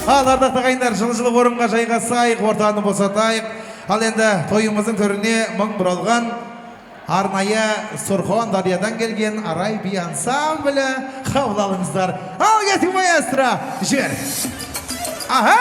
Ал ардақтағы ағайындар, жылы-жылы орынға жайғасайық, ортаны босатайық. Ал енді тойымыздың төріне мың бұралған арнайы Сұрхон Дариядан келген Арай би ансамблі қабыл алыңыздар. Ал кетің маэстро, жер. Аха!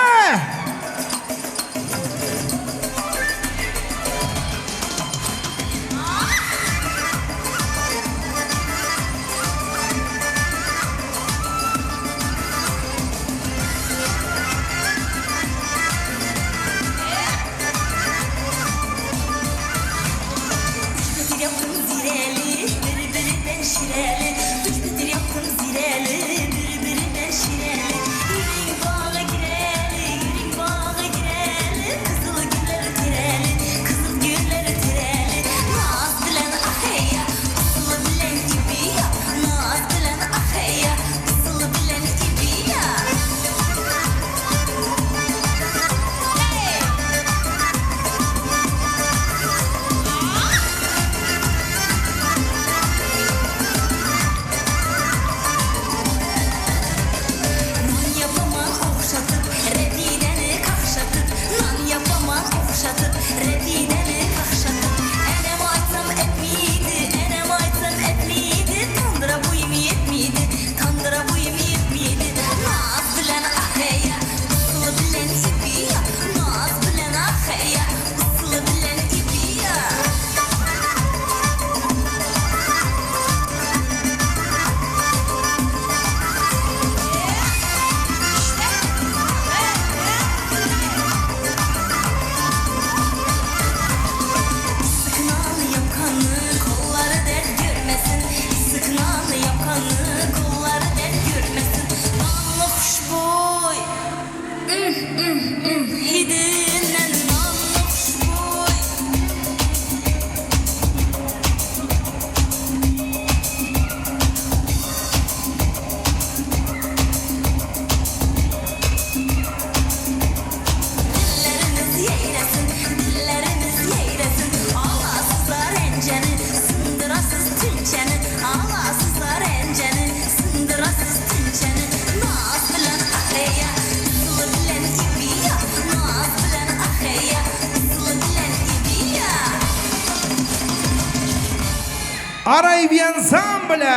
Арай би ансамблі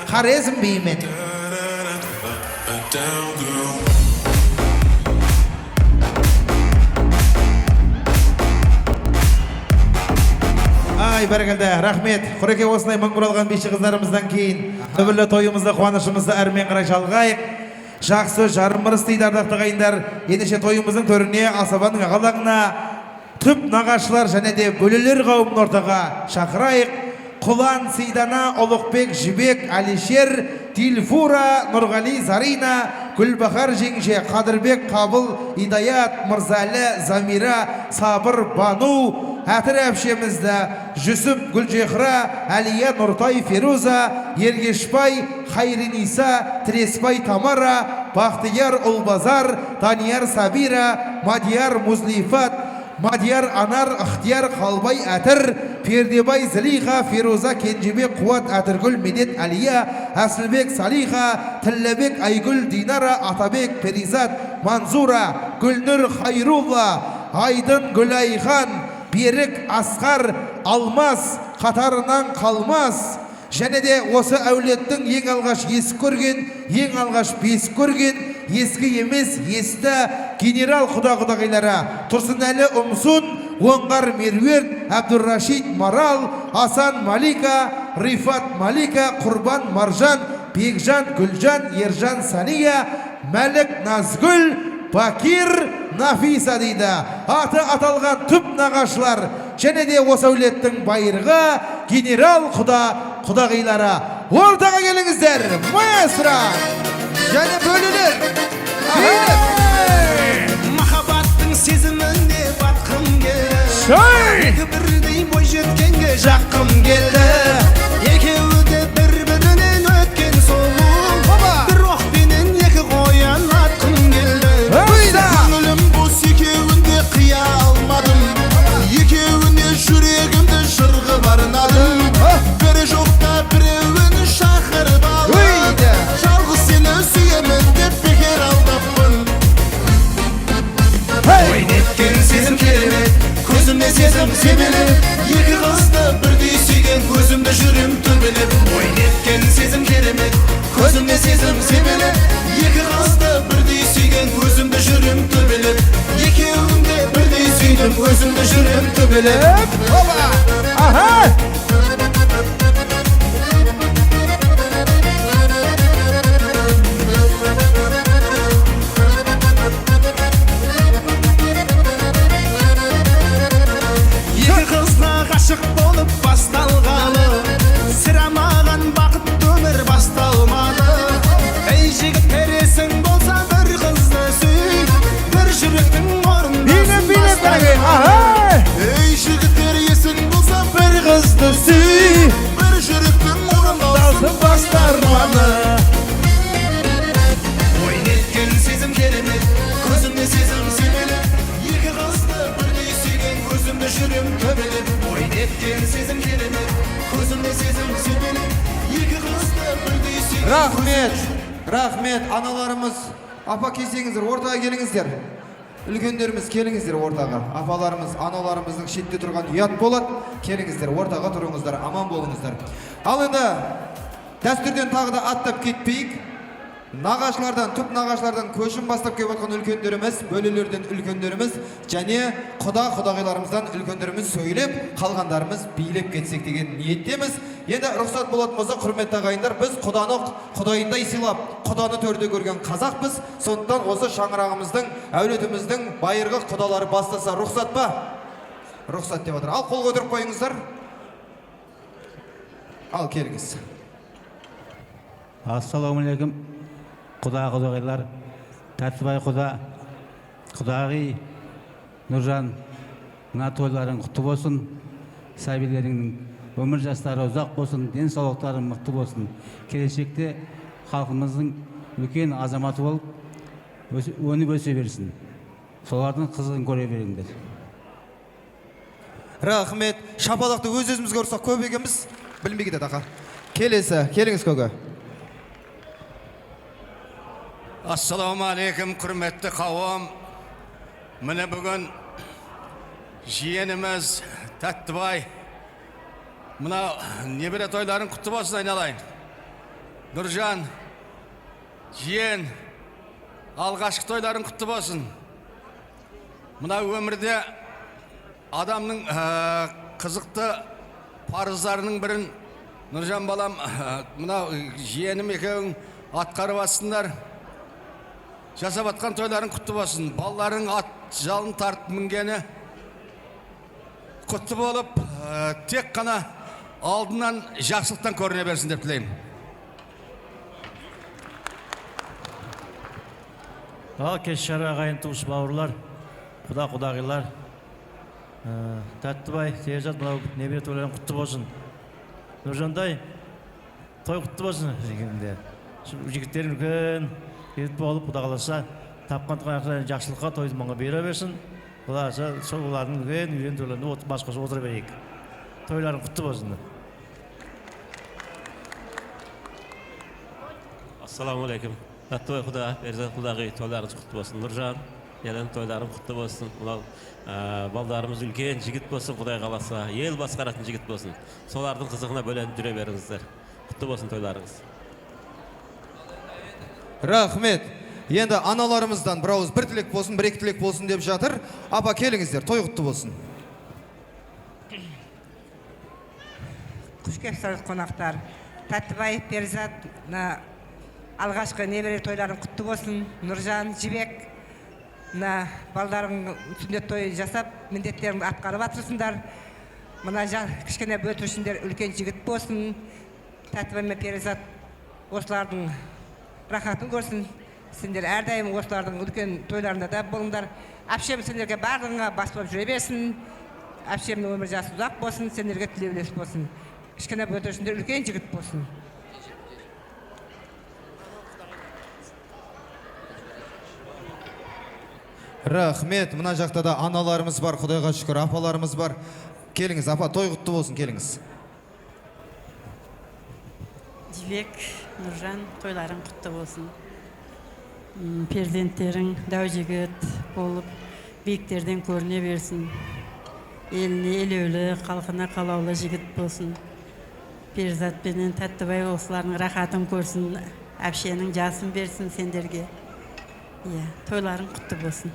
Хорезм биімен. Ай, бәрекелді, рахмет. Құреке осынай мың бұралған бейші қыздарымыздан кейін түбірлі тойымызды, қуанышымызды әрмен қарай жалғайық. Жақсы жарымырыс дейді ардақты ағайындар. Ендеше тойымыздың төріне асабаның ағалағына түп нағашылар және де бөлелер қауымын ортаға шақырайық. Құлан, Сейдана, Олықбек, Жібек, Алишер, Дилфура, Нұрғали, Зарина, Гүлбахар жеңше, Қадырбек, Қабыл, Идаят, Мырзалы, Замира, Сабыр, Бану, Әтір әпшемізді, Жүсіп, Гүлжехра, Әлия, Нұртай, Феруза, Ергешбай, Хайриниса, Треспай, Тамара, Бақтияр, Ұлбазар, Данияр, Сабира, Мадияр, Музлифат, Мадияр, Анар, Ықтияр, Қалбай, Әтір, Пердебай, Зілиға, Феруза, Кенжебек, Қуат, Әтіргүл, Медет, Әлия, Әсілбек, Салиға, Тіллебек, Айгүл, Динара, Атабек, Перизат, Манзура, Гүлнұр, Хайрулла, Айдын, Гүлайхан, Берік, Асқар, Алмас, қатарынан қалмас. Және де осы әулеттің ең алғаш есік көрген, ең алғаш бесік көрген, ескі емес, есті генерал құда-құдағилары Тұрсынәлі Умсун, Оңғар Меруерт, Әбдуррашид Марал, Асан Малика, Рифат Малика, Құрбан Маржан, Бекжан Гүлжан, Ержан Сания, Мәлік Назгүл, Бакир Нафиса дейді. Аты аталған түп нағашылар және де осы әулеттің байырғы генерал құдағилары. Ортаға келіңіздер, маэстро және бөлілер. Махаббаттың сезіміне батқым келді, екі бірдей бой жеткенге жаққым келді. Екеуі де бір-бірінен өткен сұлу, бір оқпенен екі қоян атқым келді. Көңілім бос екеуінде қия алмадым, екеуіне жүрегімді жырғып арнадым. Бірі жоқта біреуін шақырып алып, жалғыз сені сүйемін төбелеп. Опа! Аха! Екі қызға ғашық болып басталғалы, сырамаған бақытты өмір басталмады. Ей жігіттер есің болса бір қызды сүй, бір жүректің орындасын басталмады. Ей жігіттер есің болса Bir kızdı süy, бір жүректің орындасын басталмады. Ой неткен сезім керемет, көзімде сезім себелеп, екі қызды бірдей сүйген көзімде жүрем төбелеп. Ой неткен сезім керемет, көзімде сезім себелеп, екі қызды бірдей сүйген. Рахмет, рахмет, аналарымыз, апа келсеңіздер, ортаға келіңіздер. Үлкендеріміз келіңіздер ортаға. Апаларымыз, аналарымыздың шетте тұрған ұят болады. Келіңіздер, ортаға тұрыңыздар, аман болыңыздар. Ал енді дәстүрден тағы да аттап кетпейік. Нағашылардан, түп нағашылардан көшін бастап келіп отқан үлкендеріміз, бөлелерден үлкендеріміз, және құдағиларымыздан үлкендеріміз сөйлеп, қалғандарымыз билеп кетсек деген ниеттеміз. Енді рұқсат болатын болса, құрметті ағайындар, біз құданы құдайындай сыйлап, құданы төрде көрген қазақпыз. Сондықтан осы шаңырағымыздың, әулетіміздің байырғы құдалары бастаса рұқсат па? Рұқсат деп отыр. Ал қол көтеріп қойыңыздар. Ал келіңіз. Ассалаумағалейкум. Құдағилар, Тәттібай құда, құдағи, Нұржан, мына тойларың құтты болсын. Сәбилеріңнің өмір жастары ұзақ болсын, денсаулықтары мықты болсын. Келешекте халқымыздың үлкен азаматы болып, өніп өсе берсін. Солардың қызығын көре беріңдер. Рахмет. Шапалақты өз-өзімізге ұрсақ көп екенбіз. Білмей кетеді аға. Келесі, келіңіз көгі. Ассаламағалейкум, құрметті қауым. Міне бүгін жиеніміз Тәттібай. Мына небере тойларын құтты болсын айналайын. Нұржан, жиен, алғашқы тойларын құтты болсын. Мына өмірде адамның қызықты парыздарының бірін, Нұржан балам, мына жиенім екеуің атқарып атсыңдар. Жасап атқан тойларын құтты болсын. Балаларың ат жалын тартып мінгені құтты болып, тек қана алдынан жақсылықтан көріне берсін деп тілеймін. Ал кеш шара ағайын туыс бауырлар, құдағилар, Тәттібай, Тезат, мынау небере тойларын құтты болсын. Нұржандай, той құтты болсын. Жігіттерің үлкен ет болып, Құда қаласа, тапқан тұғанақта жақсылыққа тойды маңға бере берсін. Құда қаласа, сол олардың үлкен үйен тойларында басқасы отыра берейік. Тойларын құтты болсын. Ассаламағалейкум. Тәттібай құда, Перзат құдағи, тойларыңыз құтты болсын. Нұржан, елен тойларың құтты болсын. Балдарымыз үлкен жігіт болсын, Құдай қаласа, ел басқаратын жігіт болсын. Солардың қызығына бөленіп жүре беріңіздер. Құтты болсын тойларыңыз. Рахмет. Енді аналарымыздан бір ауыз бір тілек болсын, бір екі тілек болсын деп жатыр. Апа келіңіздер, той құтты болсын. Құш кепсіз қонақтар. Тәттібай, Перзат, алғашқы небере тойларын құтты болсын. Нұржан, Жібек, балдарың сүндет той жасап, міндеттерін атқарып атырсыңдар. Мына кішкене бөлтіршіндер үлкен жігіт болсын. Тәттібай мен Перзат осылардың рахатын көрсін. Сендер әрдайым осылардың үлкен тойларында да болыңдар. Әпшем сендерге барлығыңа бас болып жүре берсін. Әпшемнің өмір жасы ұзақ болсын, сендерге тілеулес болсын. Кішкене бөлтіршіндер үлкен жігіт болсын. Рахмет. Мына жақта да аналарымыз бар, Құдайға шүкір, апаларымыз бар. Келіңіз, апа, той құтты болсын, келіңіз. Жібек, Нұржан, тойларың құтты болсын. Перзенттерің дәу жігіт болып, биіктерден көріне берсін. Еліне елеулі, халқына қалаулы жігіт болсын. Перзат пенен Тәттібай осылардың рахатын көрсін, әпшенің жасын берсін сендерге. Тойларың құтты болсын.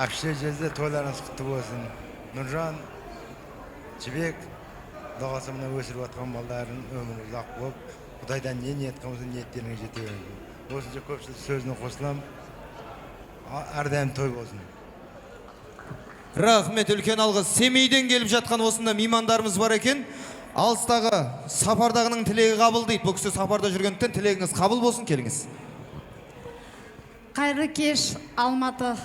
Akşe Cezde toylarınız kutlu olsun. Nurcan, Cibek, doğasımına ösürüp atkan balların ömrünüz ak болып, Kudaydan ne niyet kılmışsın, niyetlerine jetiyor. Osınca köpçülük sözüne koşulam, ardayım toy olsun. Рахмет, үлкен алғыс. Семейден келіп жатқан осында меймандарымыз бар екен. Алыстағы сапардағының тілегі қабыл дейді. Бұл кісі сапарда жүргендіктен тілегіңіз қабыл болсын, келіңіз. Қайырлы кеш, Алматы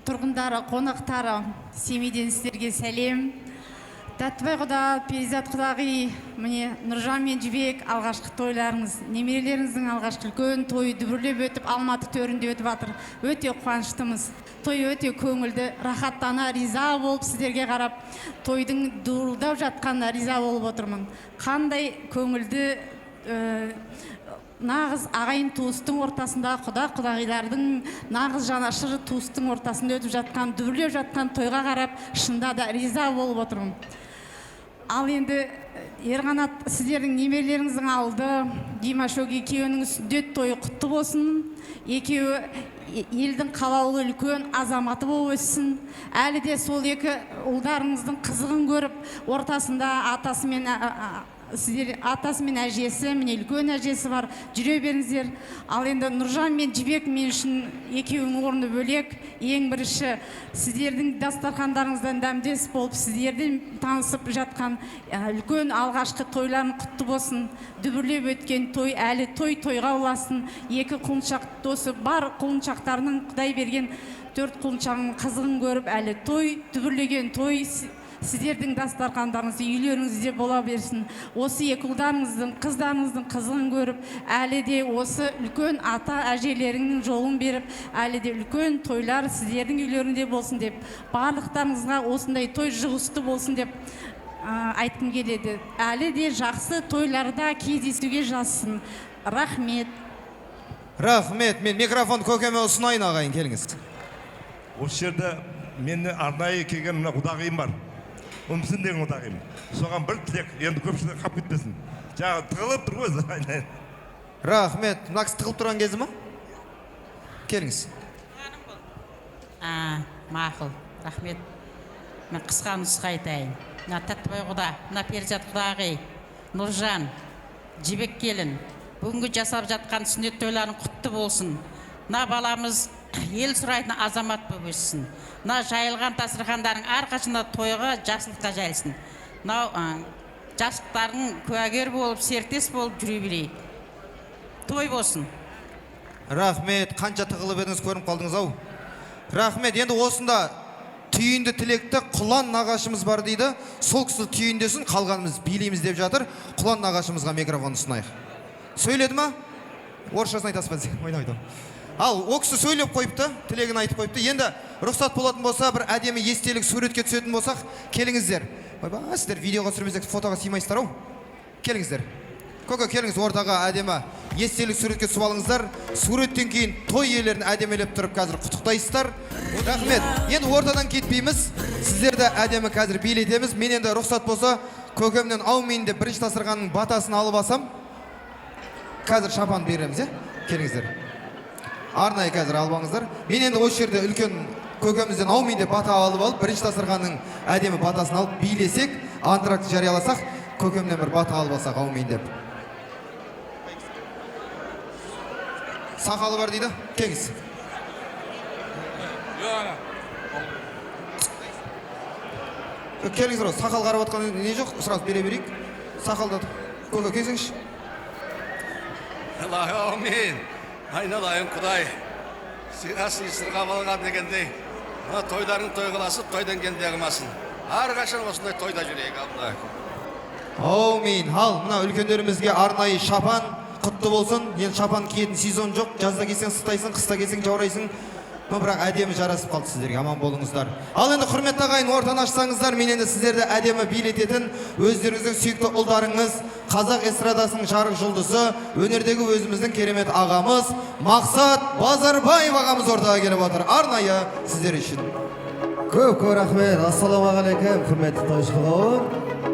тұрғындары, қонақтары, Семейден сіздерге сәлем. Тәттібай құда, Перизат құдағи, міне Нұржан мен Жібек алғашқы тойларыңыз, немерелеріңіздің алғашқы үлкен тойы дүбірлеп өтіп, Алматы төрінде өтіп жатыр. Өте қуаныштымыз. Той өте көңілді, рахаттана, риза болып сіздерге қарап, тойдың дуылдап жатқанына риза болып отырмын. Қандай көңілді, нағыз ағайын туыстың ортасында, құда-құдағилардың нағыз жанашыр туыстың ортасында өтіп жатқан, дүбірлеп жатқан тойға қарап, шында да риза болып отырмын. Ал енді Ерғанат, сіздердің немерелеріңіздің алды, Димаш екеуінің сүндет тойы құтты болсын. Екеуі елдің қалаулы үлкен азаматы болып өссін. Әлі де сол екі ұлдарыңыздың қызығын көріп, ортасында атасы мен әжесі, міне үлкен әжесі бар, жүре беріңіздер. Ал енді Нұржан мен Жібек мен үшін екеуінің орны бөлек. Ең бірінші, сіздердің дастархандарыңыздан дәмдес болып, сіздерден танысып жатқан үлкен алғашқы тойларын құтты болсын. Дүбірлеп өткен той әлі тойға ұласын. Екі құлыншақ досы бар, құлыншақтарының Құдай берген 4 құлыншағының қызығын көріп, әлі дүбірлеген той сіздердің дастархандарыңыз үйлеріңізде бола берсін. Осы екі ұлдарыңыздың, қыздарыңыздың қызығын көріп, әлі де осы үлкен ата әжелеріңнің жолын беріп, әлі де үлкен тойлар сіздердің үйлерінде болсын деп, барлықтарыңызға осындай той жұғысты болсын деп айтқым келеді. Әлі де жақсы тойларда кездесуге жазсын. Рахмет. Рахмет. Мен микрофон көкеме ұсынайын, ағайын, келіңіз. Осы жерде менің арнайы келген құдағиым бар. Өмсін деген құдағиым. Соған бір тілек, енді көпшілік қап кетпесін. Жаңа тығылып тұр ғой. Рахмет. Мына кісі тығылып тұрған кезі ма? Келіңіз. Мақұл. Рахмет. Мен қысқа нұсқа айтайын. Мына Тәттібай құда, мына Перизат құдағи, Нұржан, Жібек келін, бүгінгі жасап жатқан сүндет тойларын құтты болсын. Мына баламыз ел сұрайтын азамат болып өссін. Мына жайылған дастархандардың әрқашанда тойға, жақсылыққа жайылсын. Мынау жастықтардың куәгер болып, серіктес болып жүре берейік. Той болсын. Рахмет. Қанша тығылып едіңіз, көрініп қалдыңыз ау. Рахмет. Енді осында түйінді тілекті Құлан нағашымыз бар дейді. Сол кісі түйіндесін, қалғанымыз билейміз деп жатыр. Құлан нағашымызға микрофон ұсынайық. Сөйледі ма? Орысшасын айтасыз ба? Ойна. Ал, о кісі сөйлеп қойыпты, тілегін айтып қойыпты. Енді рұқсат болатын болса, бір әдемі естелік суретке түсетін болсақ, келіңіздер. Ойба, сіздер видеоға түсірмесек, фотоға сыймайсыздар ау. Келіңіздер. Көке, келіңіз, ортаға әдемі естелік суретке түсіп алыңыздар. Суреттен кейін той иелерін әдемелеп тұрып қазір құттықтайсыздар. Рахмет. Енді ортадан кетпейміз. Сіздерді әдемі қазір билетеміз. Мен енді рұқсат болса, көкемнен аумин деп бірінші дастарханның батасын алып алсам, қазір шапан береміз, келіңіздер. Арнайы қазір албаңыздар. Мен енді осы жерде үлкен көкемізден аумин деп бата алып алып, бірінші дастарханның әдемі батасын алып билесек, антракт жарияласақ, көкемнен бір бата алып алсақ аумин деп. Сақалы бар дейді, кеңіз. Келіңіздер, сақал қарап отқан не жоқ, сразу бере берейік. Сақалды көке келсеңші. Аумин. Айналайын Құдай, сыйғасын сырға балған дегендей, мына тойларын той қыласып, тойдан кенде қылмасын. Әрқашан осындай тойда жүрейік, Алла. Аумин. Ал, мына үлкендерімізге арнайы шапан құтты болсын. Енді шапан киетін сезон жоқ. Жазда келсең сықтайсың, қыста келсең жаурайсың. Бірақ әдемі жарасып қалды сіздерге, аман болыңыздар. Ал енді құрметті ағайын, ортаны ашсаңыздар, мен енді сіздерді әдемі билететін өздеріңіздің сүйікті ұлдарыңыз, қазақ эстрадасының жарық жұлдызы, өнердегі өзіміздің керемет ағамыз Мақсат Базарбаев ағамыз ортаға келіп отыр. Арнайы сіздер үшін. Көп рахмет. Ассалаумағалейкум, құрметті тойшы қылауым.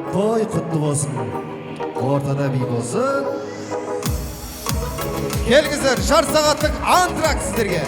Той құтты болсын. Ортада би болсын. Келіңіздер, жар сағаттық антракт сіздерге.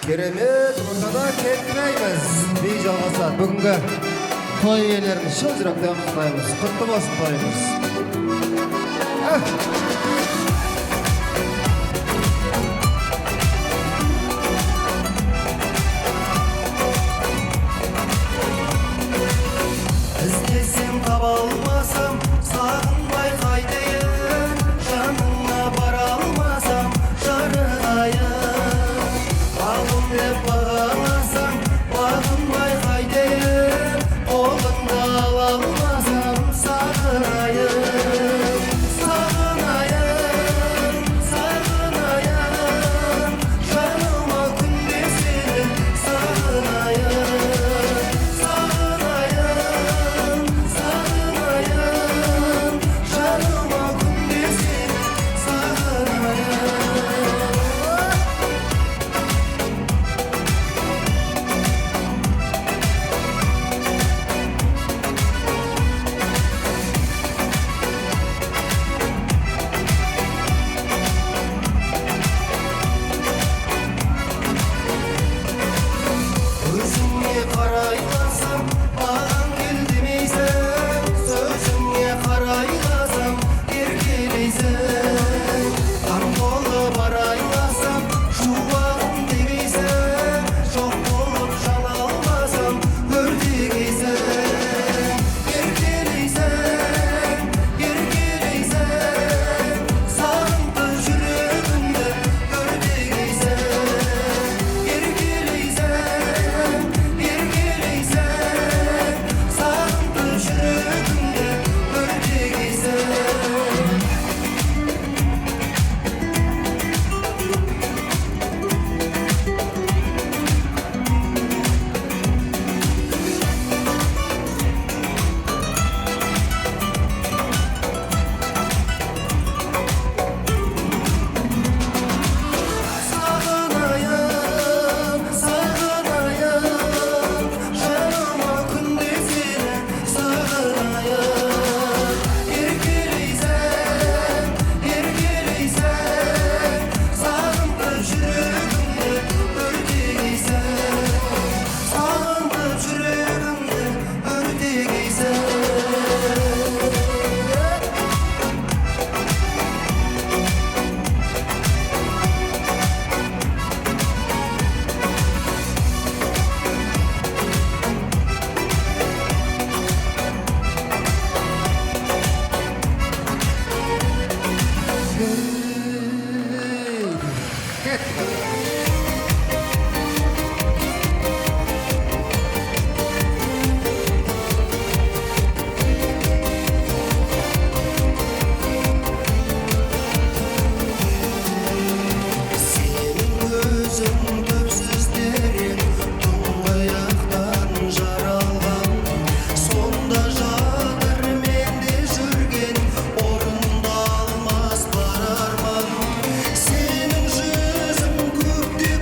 Керемет, ортада кетпейміз. Би жалғасады. Бүгінгі той иелерін шын жүректен құттықтаймыз. Құтты болсын тойымыз. Іздесем таба алмасам, сағынбай қайтайын. Жаныңа бара алмасам, жарығайын. Бағым деп бағаласам, бағынбай қайтайын. Қолыңда ала алмасам, сағынайын. Сағынайын, сағынайын. Жаныма күнде сені сағынайын. Сағынайын, сағынайын. Жаныма күнде сені сағынайын. Өзіңе қарайласам, маған кел демейсің. Сөзіңе қарайласам, еркелейсің. Таң болып арайласам, шуағым демейсің. Жоқ болып жана алмасам, өртегейсің. Еркелейсің, еркелейсің. Сағынтып жүрегімді өртегейсің. Еркелейсің, еркелейсің. Сағынтып жүрегімді өртегейсің. Сағынайын, сағынайын. Жаныма күнде сені сағынайын. Еркелейсің, еркелейсің. Сағынтып жүрегімді өртегейсің. Сағынтып жүрегімді өртегейсің. Сенің көзің түпсіз терең, тұңғиықтан жаралған. Сонда жатыр менде жүрген, орындалмас бар арман. Сенің жүзің көкте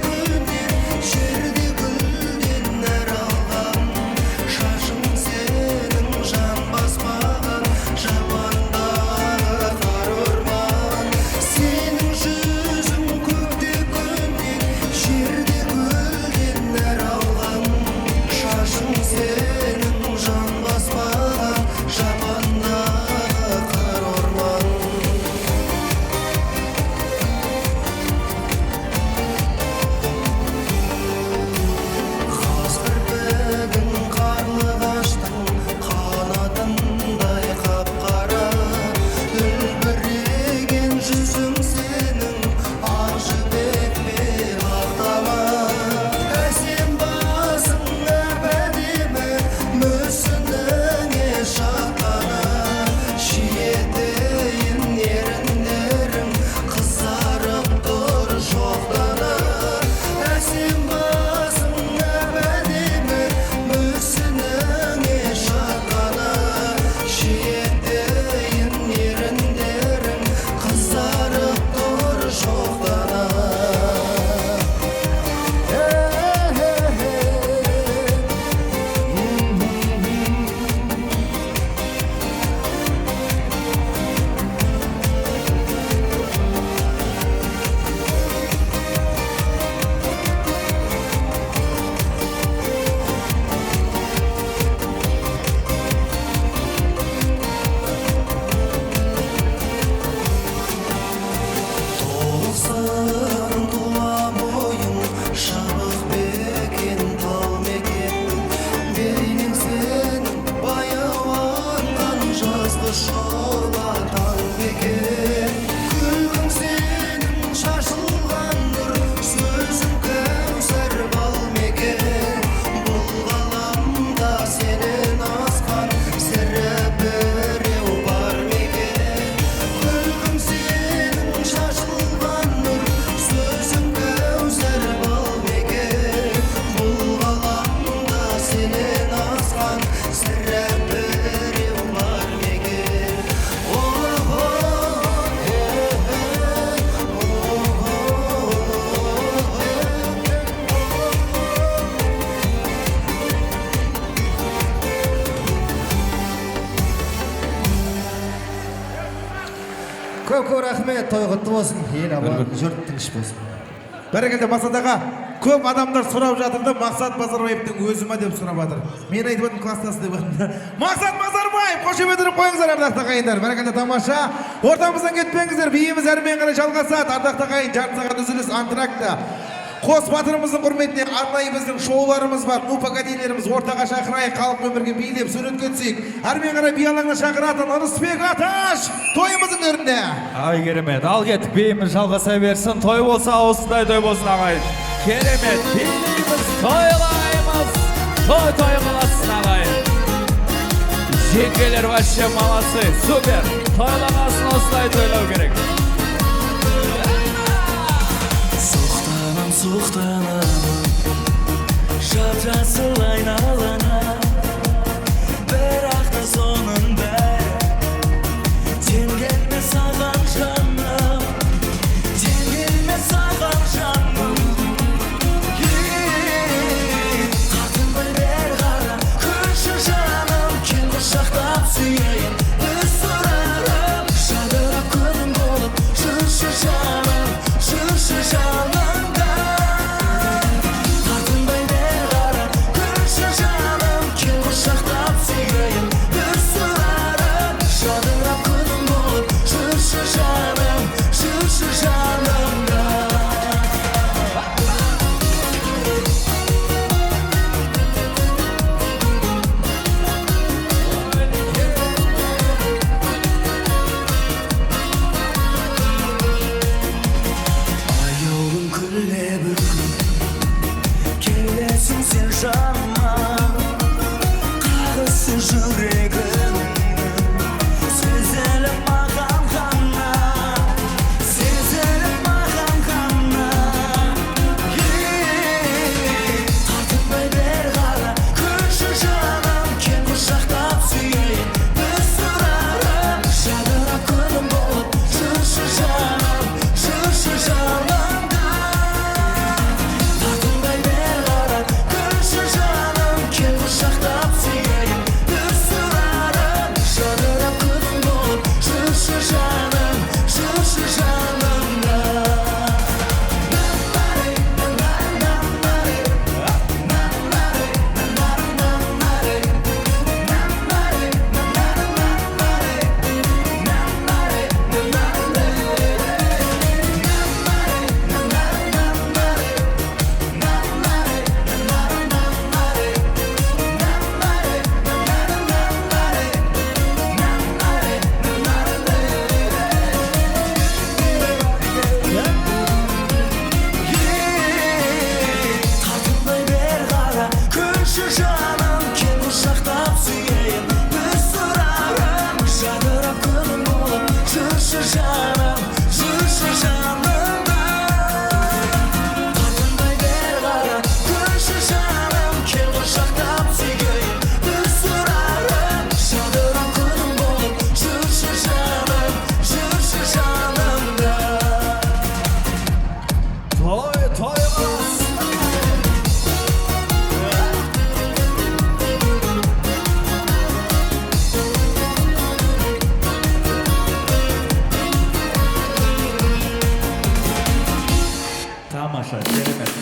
Көп рахмет, той құтты болсын. Ел аман, жұрт тыныш болсын. Бәрекелді Мақсат аға, көп адамдар сұрап жатыр да Мақсат Базарбаевтың өзі ма деп сұрап жатыр. Мен айтып отырмын класстасы деп жатыр. Мақсат Базарбаев, қошеметтеп қойыңыздар ардақты ағайындар. Бәрекелді тамаша. Ортамыздан кетпеңіздер. Биіміз әрмен қарай жалғасады. Ардақты ағайын, жарты сағат үзіліс антракта. Қос батырымыздың құрметіне арнайы біздің шоуларымыз бар. Ну погодилеріміз ортаға шақырайық, халық өмірге билеп суретке түсейік. Әрмен қарай би алаңына шақыратын Ырысбек Аташ тойымыздың өрінде. Ай керемет, ал кеттік, биіміз жалғаса берсін. Той болса осындай той болсын ағайын. Керемет, билейміз, тойлаймыз. Той қаласын ағайын. Жеңгелер вообще молодцы, супер. Тойлағасын осындай тойлау керек. Соқтанамын жап-жасыл айналаңа, бірақ та соның бәрі тең келмес саған жаным, тең келмес саған жаным. Тартынбай бер қара күнші жаным, кел құшақтап сүйейін біз сұрарым, жадырап күнім болып жүрші жаным, жүрші жаным.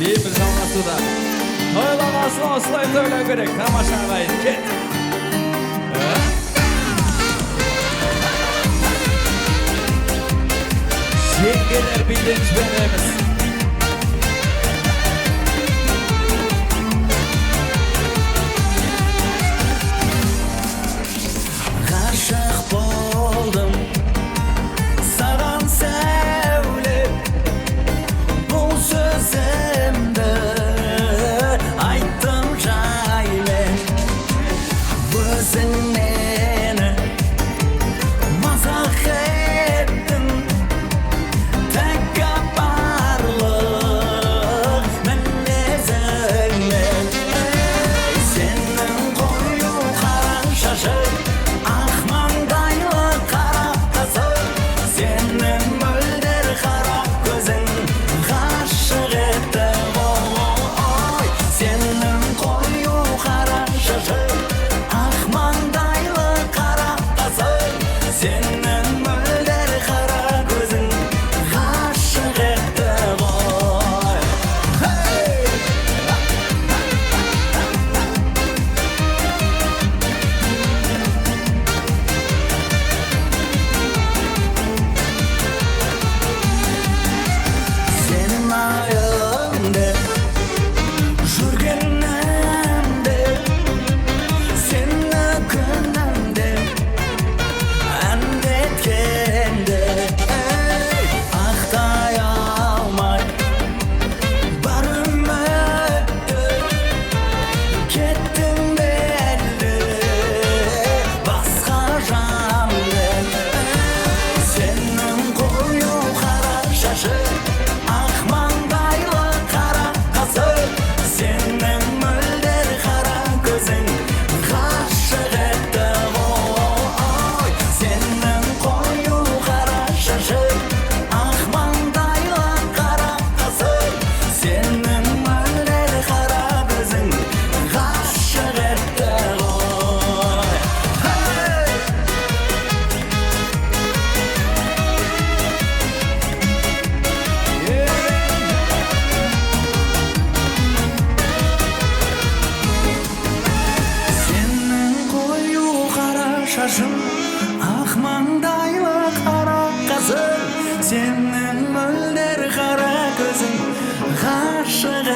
Биіміз жалғасуда. Тойлағасын осылай тойлау керек. Тамаша ағайын, кет. Жеңгелер биден жібереміз. Ғашық болдым саған сәулем, бұл сөзімді айттым жайлы, өзің мені мазақ еттің, тәкаппарлық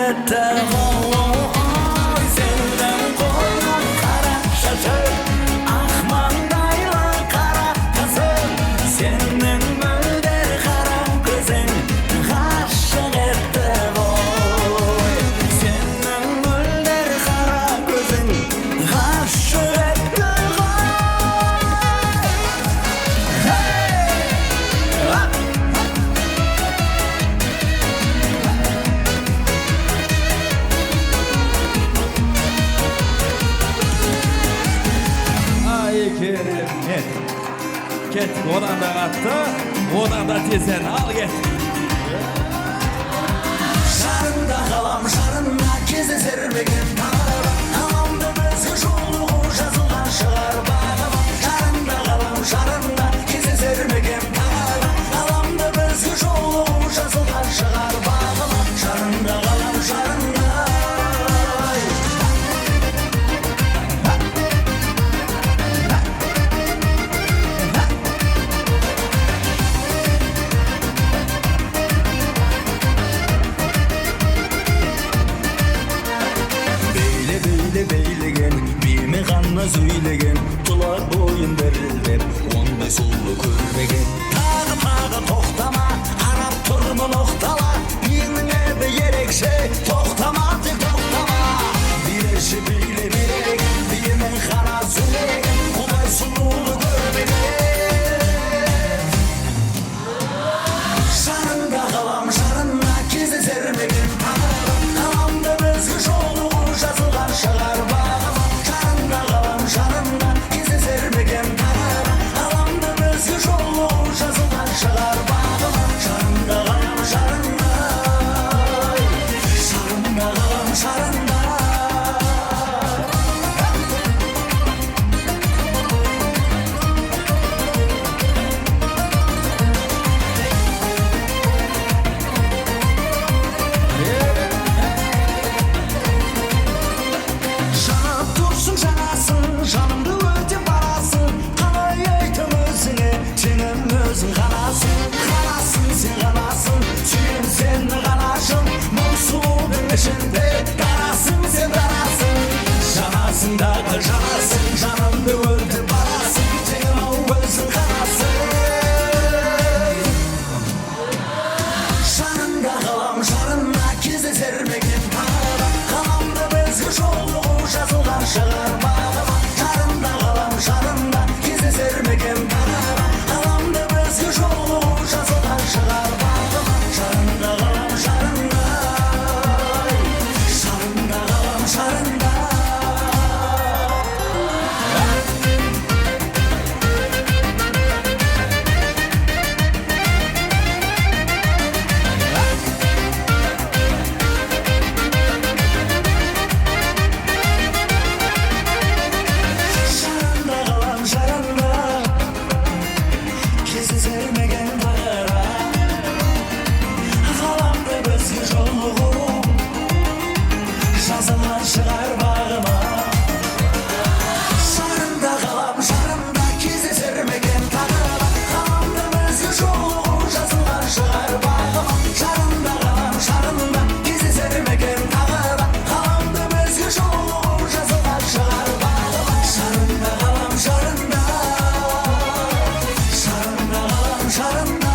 etdi oy senden koyun kara şaşır Ahmandayla kara kızım senin mölder kara gözün Aşık etdi oy senin mölder kara gözün Aşık etdi Ay keremet. Ket odan da qattı, odan da tesen al get. Şarında kalam şarında kezi sermegen Alamda bezgi şoluğu жазылған шығар бағыма Şarında kalam şarında kezi sermegen Alamda bezgi şoluğu жазылған шығар бағыma Şarında kalam şarında beylegen Bimi kanna söylegen Tular boyun berilmep Onday solu körmegen Tağı toktama Arap turmu noktala Birine de yerekse Toktama tek toktama Bir eşi beyle berek Birinin kana sülek Onday solu körmegen Şarında kalam şarında Kezi sermegen Alamda bezgi şoluğu жазылған шығар бағыма Шарында қалам шарында кезі сермеген Аламда безгі жолуы жазылған шығар бағыма Шарында қалам шарында Шарында қалам шарында Жанап тұрсың жанасың, жанымды өте барасың Қалай айтым өзіңе, сенің өзің ғанасың Ғанасың, сен ғанасың, сүйем сені ғанашым Мұң сұлудың ішінде, дарасың, сен дарасың Жанасың дағы жанасың, жанымды өте барасың Сенің өзің ғанасың Шарында қалам шарында кезі сермеген Қаламда безгі жолуы жазылған шығар бағыма Шарында қалам шарында кезі сермеген Қаламда безгі жолуы жазылған шығар бағыма Шарында қалам шарында Шарында қалам шарында Şarında kalam şarında Kezi sermegen bağıra Kalamda bezgi joluğum Жазылған шығар бағыma Шарында қалам шарында Кези сермеген тағыра Kalamda безги жoluğum жазылған шығар бағыма Шарында қалам шарында Kezi sermegen tағыра Kalamda безги жoluğum жазылған шығар бағыма Шарында қалам шарында Шарында қалам шарында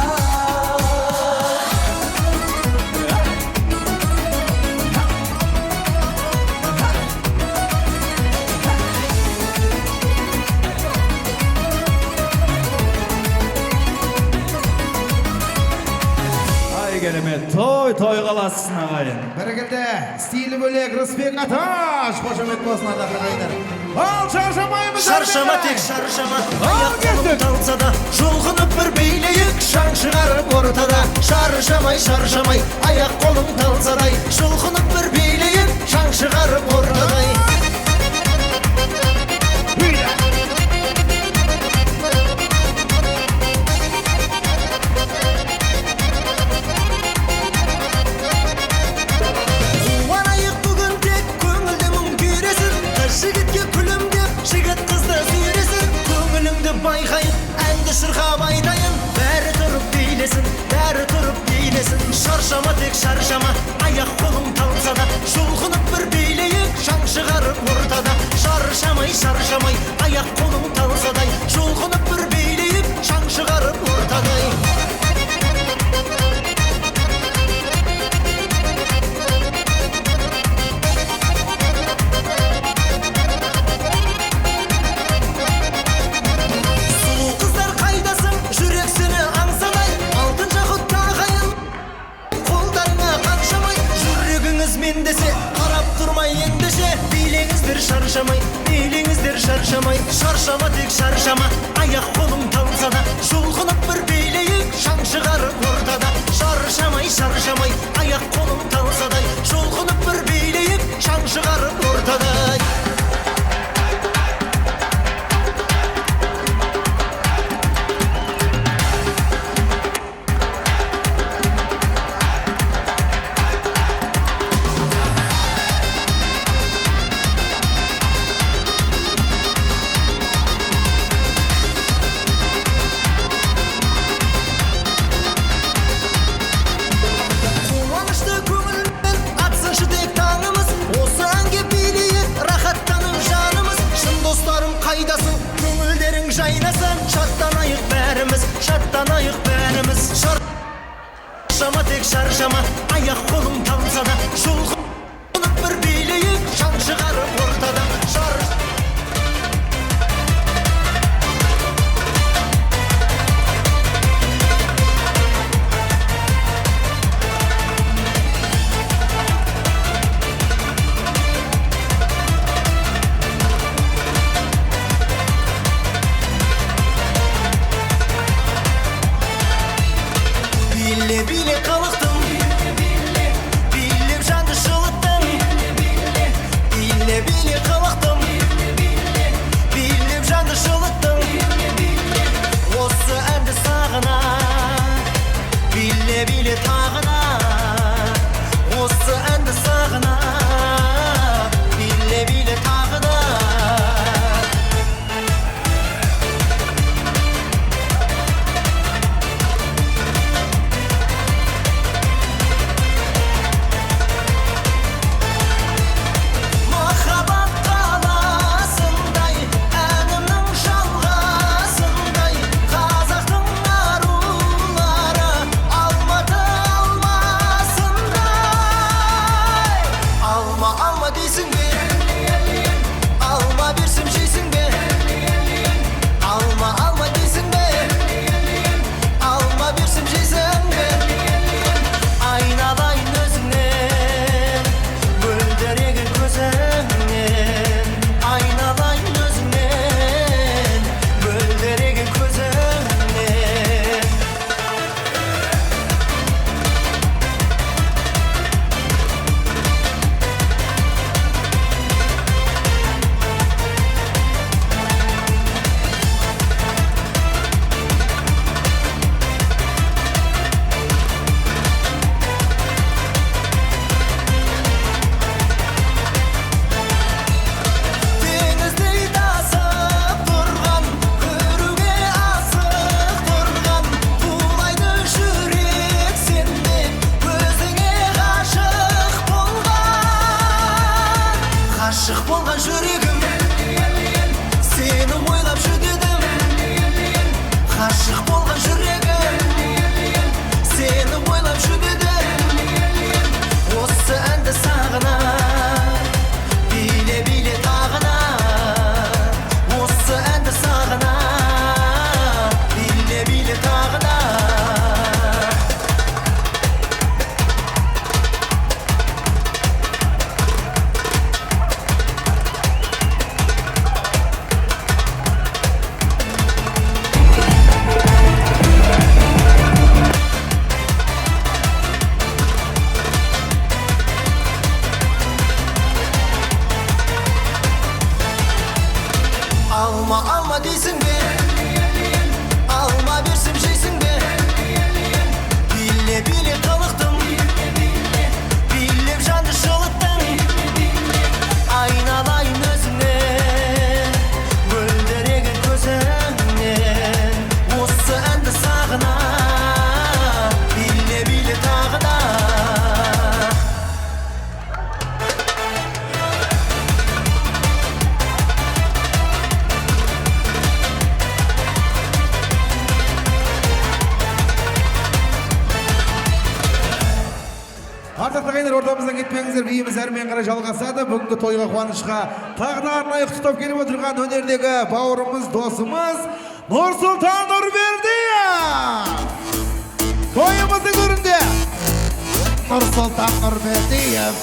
Ay keremet. Toy qalasın ağayın. Бәрекелді, стилі бөлек, Рысбек Аташ, қошемет болсын ардақтар ағайындар. Ал шаршамаймыз Шаршама тек шаршама Аяқ қолым талса да Жұлқынып бір билейік Шаң шығарып ортада Шаршамай шаршамай Аяқ қолым талса да Жұлқынып бір билейік Шаң шығарып ортада Қуанайық бүгін тек көңілді мұң күйресін Қыз жігітке күлімдеп жігіт қызды сүйресін Көңіліңді байқайын әнді шырқап айтайын Бәрі тұрып билесін, бәрі тұрып билесін Шаршама тек шаршама аяқ қолың талса да мен десе қарап тұрмай ендеше билеңіздер шаршамай шаршама тек шаршама аяқ қолың талса да жұлқынып бір билейік шаң шығарып ортада шаршамай аяқ қолың талса да жұлқынып бір билейік шаң шығарып ортада шаршама тек шаршама аяқ қолың талса да жұлқынып бір билейік шаң шығарып ортада биле қалықтым билеп жанды жылыттым биле қалықтым билеп жанды жылыттым осы әнді сағына биле тағына осы әнді сағына биле тағына ғашық болған жүрегім сені ойлап жүдедім ғашық болған жүрегім сені ойлап жүдедім осы әнді сағына биле тағына осы әнді сағына биле тағына алма дейсің бе алма берсем жейсің бе биле қалықтым билеп жанды жылыттым айналайын өзіңнен мөлдіреген көзіңнен осы әнді сағына биле тағына Артық ағайындар, ортамыздан кетпеңіздер, биіміз әрмен қарай жалғасады. Бүгінгі тойға қуанышқа тағы да арнайы құттықтап келіп отырған өнердегі бауырымыз, досымыз Нұрсұлтан Нұрбердиев. Тойымыздың төрінде Нұрсұлтан Нұрбердиев.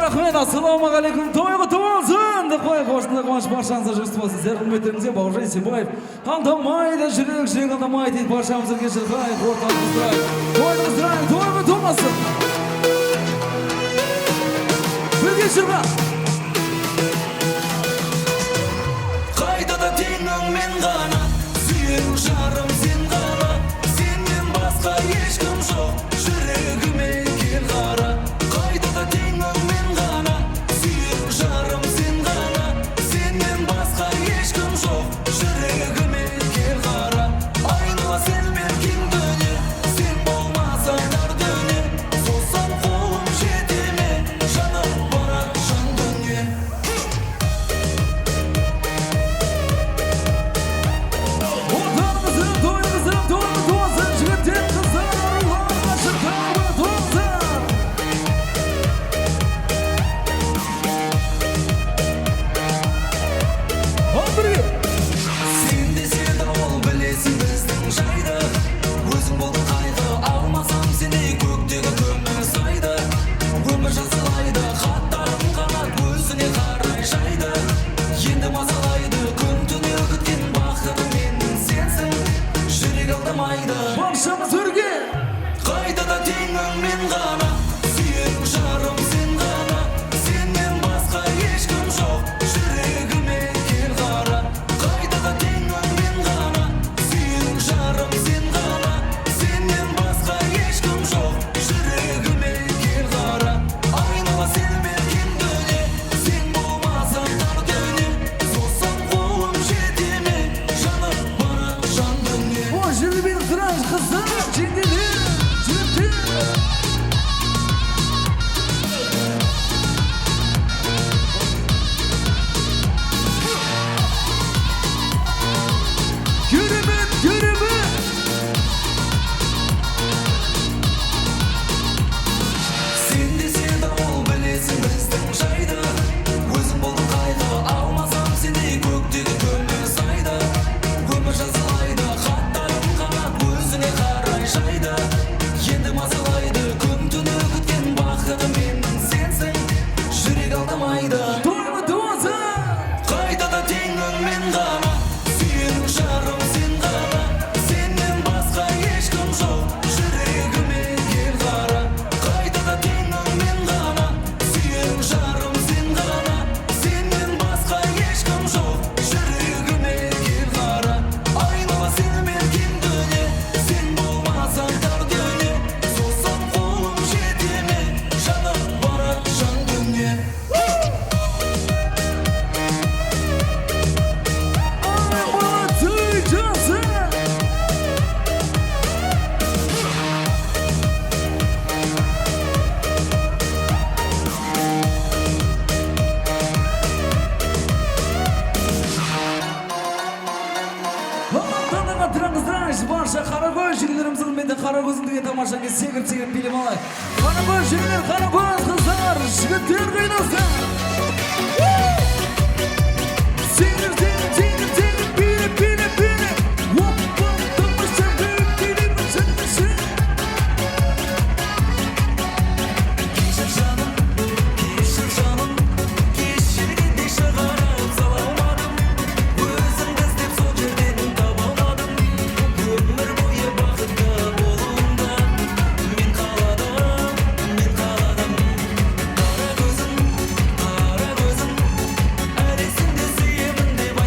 Рахмет, ассалаумағалейкум, той құтты болсын деп қойық, осында қуаныш баршаңызға жүріс болсын. Сіздер құрметтеріңізге Бауыржан Есенбаев алдамайды, жүрек алдамайды дейді, баршамызға кешір қайық, ортамыздырайық, той құтты болсын. Бір кешір ға. Қайдада теңің мен ғана, сүйем жарым сен ғана, сенен басқа ешкім жоқ, жүрегіме кел қара. Қайдада теңің мен ғана, сүйем жарым сен ғана, сенен басқа ешкім жоқ, жүрегіме кел қара. Айнала сен берген дүние, сен болмасаң дар дүние, созсам қолым жете ме, жаным барады жан дүние. Отанымыздың тойымыздың тойы тосын, жігіттер қыздар аруларға шырқауы тосын. Ал бірге. Сен десе де ол білесің біздің жайды, өзің болды қайғы, алмасам сендей көктегі күміс айды. Өмір жазалайды, хаттарым қанат өзіне қарай жайды. Енді мазалайды, күн түні күткен бақытым менің сенсің, жүрек алдамайды. Баршамыз өрге. Қайдада теңің мен ғана, сүйем жарым сен ғана, сенен басқа ешкім жоқ, жүрегіме кел қара. Қайдада теңің мен ғана, сүйем жарым сен ғана, сенен басқа ешкім жоқ, жүрегіме кел қара. Айнала сен берген дүние, сен болмасаң дар дүние, созсам қолым жете ме, жаным барады жан дүние. О, жүрбен тұраш қыздар, жеңделер, жүртер. Керемет, керемет. Сен десе де ол білесің біздің жайды, өзің болдың қайғы, алмасам сендей көктегі күміс айды. Өмір жазалайды, хаттарым қанат өзіне қарай жайды. Енді мазалайды, күн түні күткен бақытым менің сенсің, жүрек алдамайды. Тойымы тосын. Қайдада теңің мен ғана, сүйем жарым сен ғана, сенен басқа ешкім жоқ, жүрегіме кел қара. Қайдада теңің мен ғана, сүйем жарым сен ғана, сенен басқа ешкім жоқ, жүрегіме кел қара. Айнала сен берген дүние, сен болмасаң дар дүние, созсам қолым жете ме, жаным барады жан дүние. Молодцы, жасы. Алтынға тұраңыздар, барша қаракөз жігілеріміз құрметті қаракөзін деген тамаша кез секіріп билеп алайық. Қаракөз жігілер, қаракөз қыздар, жігіттер қайдасың? Сеңір, билеп. Опа, тамаша билеп, Кешір жаным, кешіргенде шығарып сала алмадым, өзіңді іздеп сол жерден таба алмадым. Өмір бойы бақытты болуыңда мен қаладым. Қара көзім, әлі сенде сүйемін деп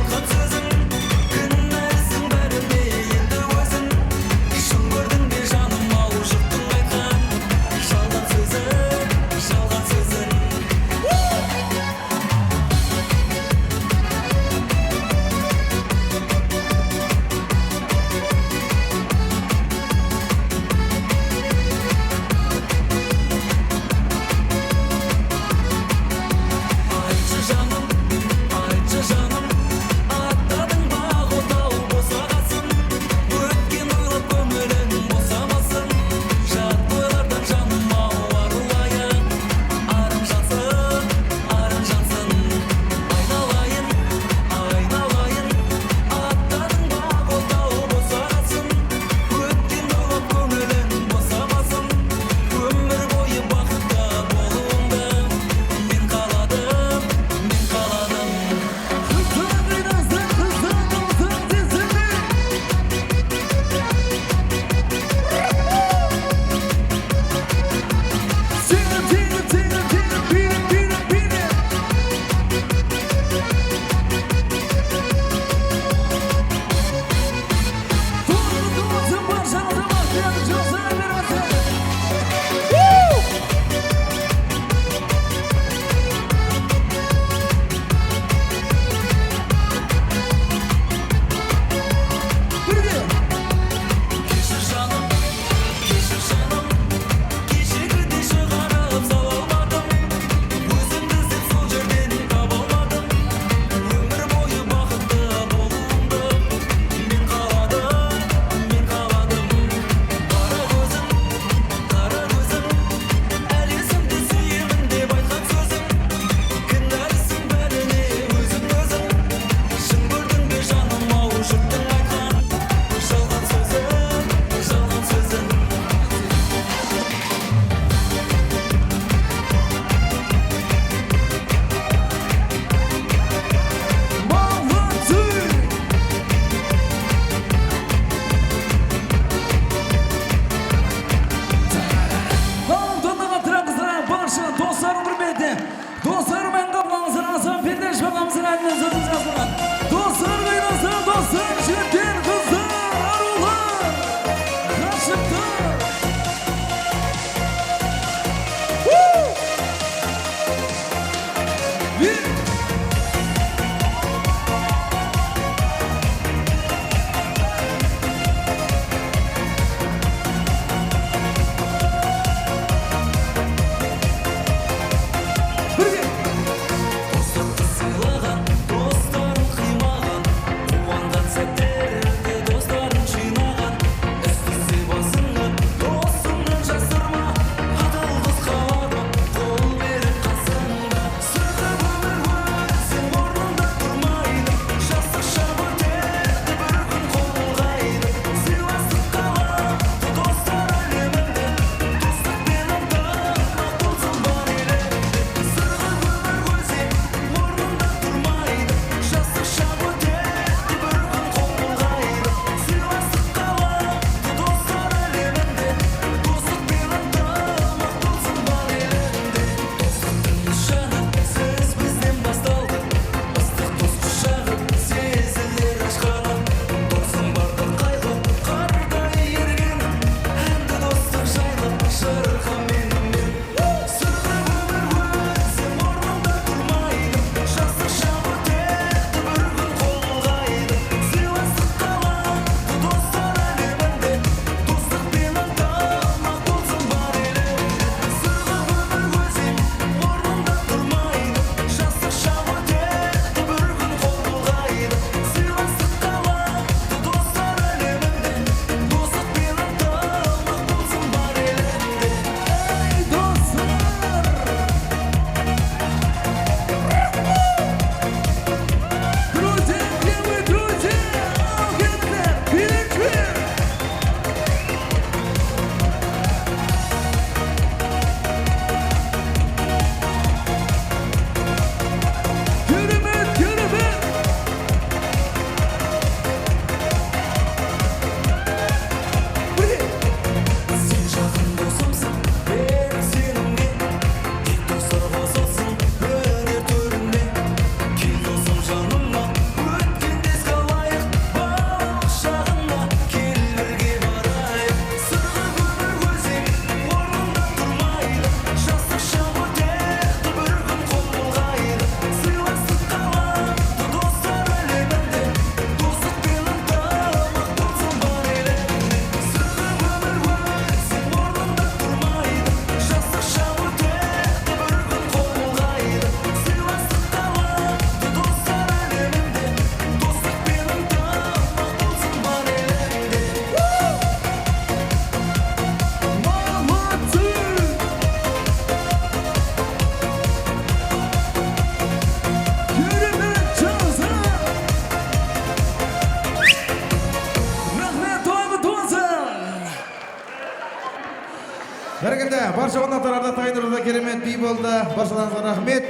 Бәрекелді, барша қонақтар тайындыруда керемет би болды. Баршаларыңызға рахмет.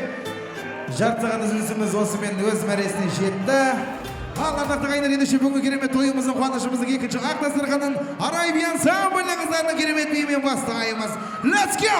Жарты үзілісіміз осымен өз мәресіне жетті. Ал ардақты қайындар, ендеше бүгінгі керемет тойымыздың қуанышымыздың екінші ақ дастарханын Арай би ансамблі қыздарының керемет биімен бастаймыз. Let's go!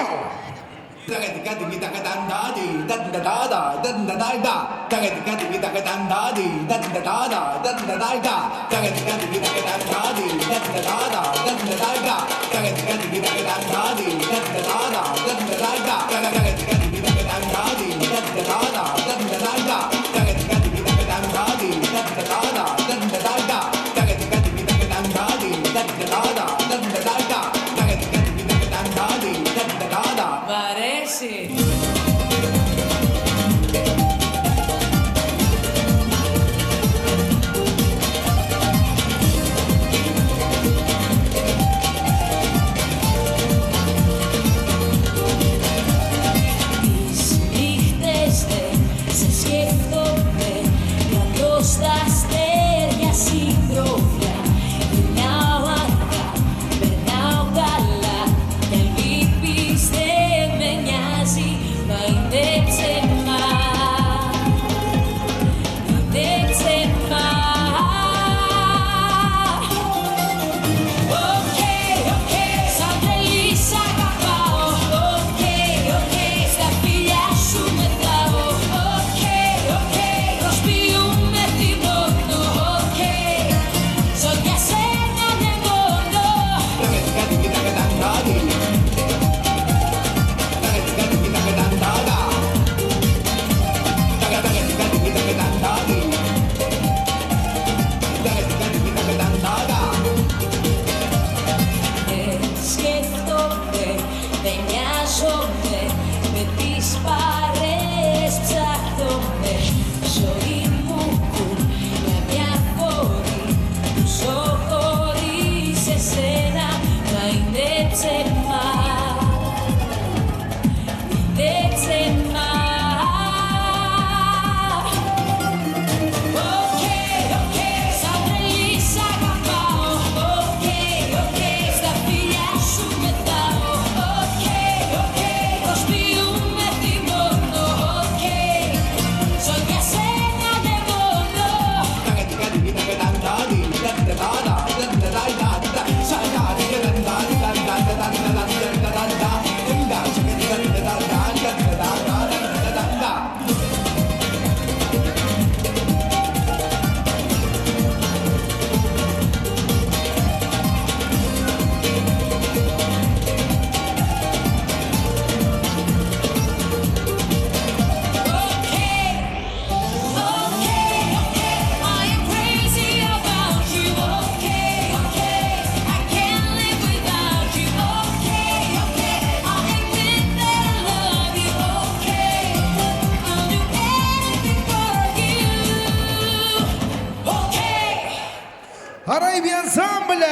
Арай би ансамблі!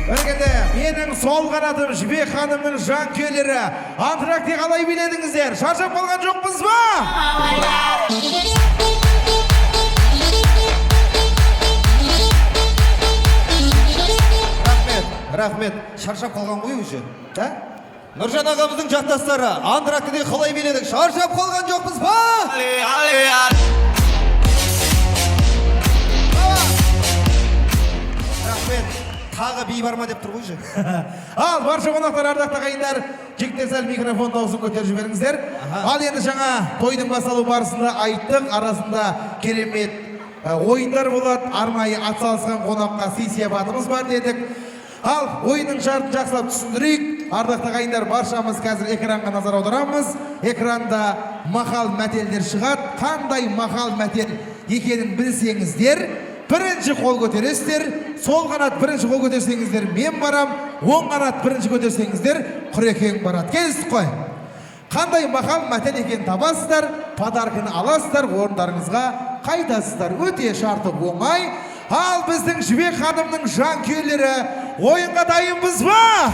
Бәрекелді, менің сол қанатым Жібек ханымның жанкүйерлері. Антракте қалай биледіңіздер? Шаршап қалған жоқпыз ба? Рахмет, шаршап қалған ғой уже. Нұржан ағамыздың жақтастары, Антрактіде қалай биледік? Шаршап қалған жоқпыз ба? Рахмет, тағы би бар ма деп тұр ғой же. Ал, барша қонақтар, ардақты ағайындар, жігіттер сәл микрофон дауысын көтеріп жіберіңіздер. Ал енді жаңа тойдың басталу барысында айттық, арасында керемет ойындар болады, арнайы атсалысқан қонаққа сый-сияпатымыз бар дедік. Ал, ойынның шартын жақсылап түсіндірейік. Ардақты ағайындар, баршамыз қазір экранға назар аударамыз. Экранда мақал мәтелдер шығады. Қандай мақал мәтел екенін білсеңіздер, бірінші қол көтересіздер. Сол қанат бірінші қол көтерсеңіздер, мен барам. Оң қанат бірінші көтерсеңіздер, Құрекең барады. Келістік қой. Қандай мақал мәтел екенін табасыздар, подарканы аласыздар, орындарыңызға қайтасыздар. Өте шарты оңай. Ал біздің Жібек ханымның жанкүйерлері ойынға дайынбыз ба?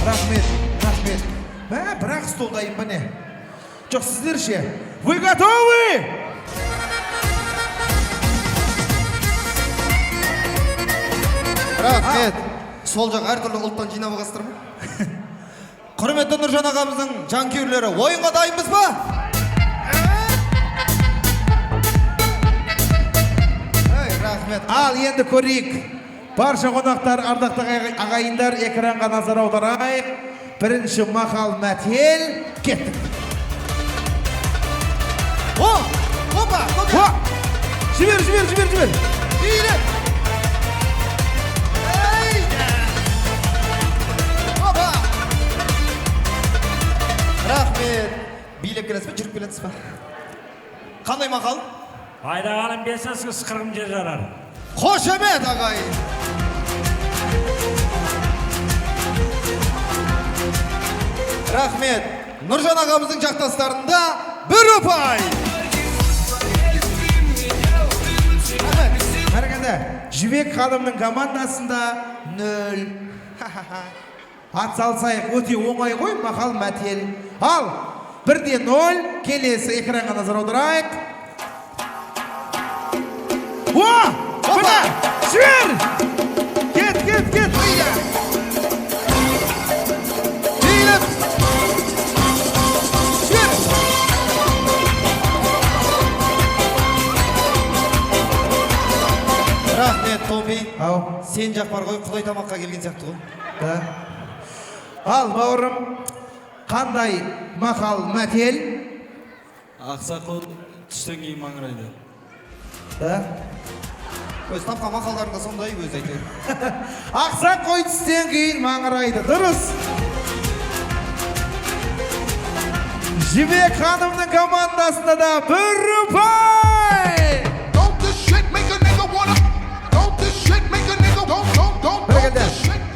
Рахмет, рахмет. Бірақ стол дайын ба не? Жоқ, сіздер ше? Вы готовы? Рахмет. Сол жақ әртүрлі ұлттан жинап алғансыздар ма? Құрметті Нұржан ағамыздың жанкүйерлері, ойынға дайынбыз ба? Рахмет. Ал енді көрейік. Барша қонақтар, ардақты ағайындар, экранға назар аударайық. Бірінші мақал мәтел кеттік. Опа! Жібер! Билеп! Опа! Рахмет. Билеп келесіз бе, жүріп келесіз бе? Қандай мақал? Айдағаным бесіз қырғым жер жарар. Қошемет ағай! Рахмет. Нұржан ағамыздың жақтастарында бір ұпай. Әргенде, Жібек ханымның командасында 0. Ат салсайық, өте оңай ғой, мақал мәтел. Ал, 1-0, келесі экранға назар аударайық. Опа! Жібер! Кет! Билеп! Жібер! Рахмет, Томпи. Сен жақ бар ғой, Құдай тамаққа келген сияқты ғой. Ал, бауырым, қандай мақал мәтел? Ақсақал түстен кейін маңырайды. Өз тапқан мақалдарында сондай өз айтайын. Ақсақ қой түстен кейін маңырайды. Дұрыс. Жібек ханымның командасында да 1 ұпай.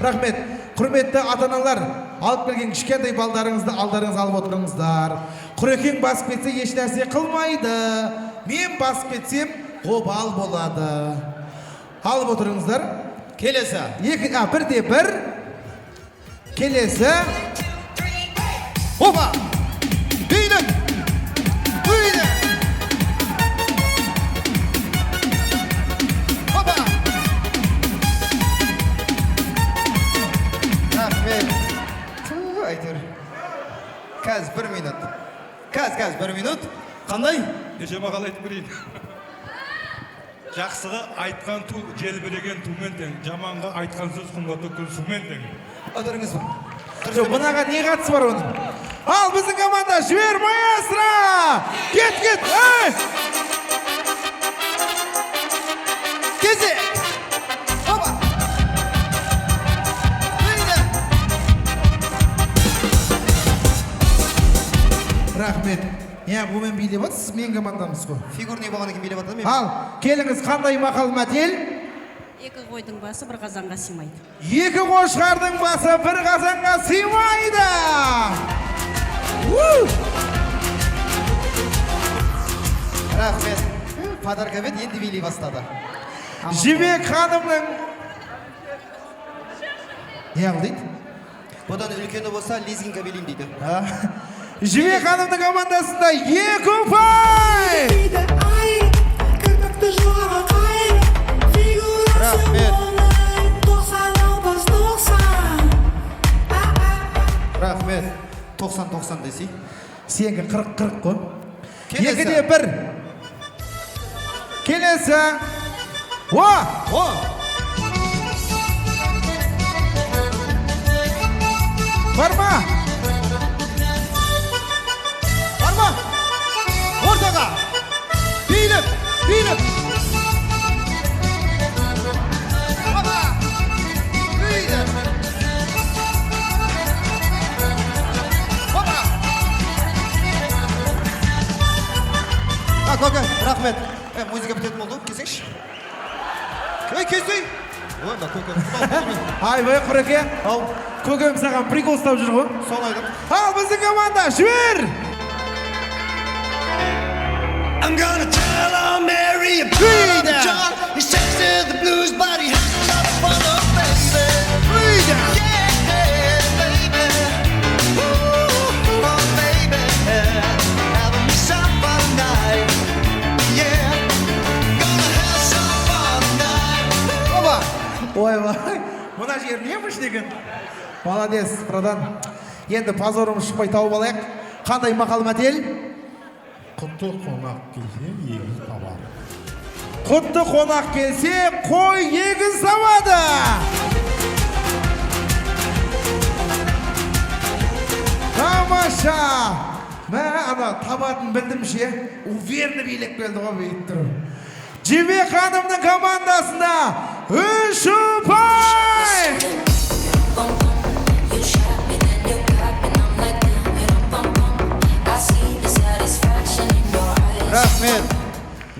Рахмет. Құрметті ата-аналар, алып келген кішкентай балдарыңызды алдарыңыз алып отырыңыздар. Құрекең басып кетсе еш нәрсе қылмайды. Мен басып кетсем қобал болады. Алып отырыңыздар. Келесі. 1-1. Келесі. Опа! Билеп! Опа! Рахмет. Айтыр. Кәз 1 минут. Кәз 1 минут. Қандай? Неше мақал айтып берейін. Жақсыға айтқан ту желбіреген тумен тең, жаманға айтқан сөз құмға төккен сумен тең. Отырыңыз ба? Бұнаға не қатысы бар оның? Ал, біздің команда жібер, маэстро! Кет! Кезек! Опа! Рахмет. Бұмен билеп атсыз, мен командамыз ғой. Фигурный болған екен билеп атады ме? Ал, келіңіз, қандай мақал мәтел? 2 қойдың басы бір қазанға сыймайды. 2 қошқардың басы бір қазанға сыймайды. Рахмет. Подарка бет енді билей бастады. Жібек ханымның... Не қыл дейді? Бұдан үлкені болса, лизинга билейм дейді. Жібек ханымның командасында 2 ұпай! Рахмет. 90-90 десей. Сенгі 40-40 қой. 2-1. Келесі. Бар ма? Ортаға. Билеп. Опа. Билеп. Опа. Көке, рахмет. Музыка бітетін болды, кесеңші. Кесей. Ой, көке. Айбай, Құреке. Көкем саған прикол ұстап жүр ғой. Сол айдым. Ал, біздің команда, жібер! I'm gonna tell on Mary about John. He's texted the blues, but he has up for the baby. Yeah, baby. Ooh, oh, baby. Having me some fun night. Yeah, gonna have some fun night. Ой, дер, неміш деген. Молодец, братан. Енді позорымыз шықпай тауып алайық. Қандай мақал мәтел? Құтты қонақ келсе, егіз табар. Құтты қонақ келсе, қой егіз табады. Тамаша. Мә, ана табатын білдім ше, уверні билеп келді ғой бейт тұр. Жібек ханымның командасында 3 ұпай! Рахмет.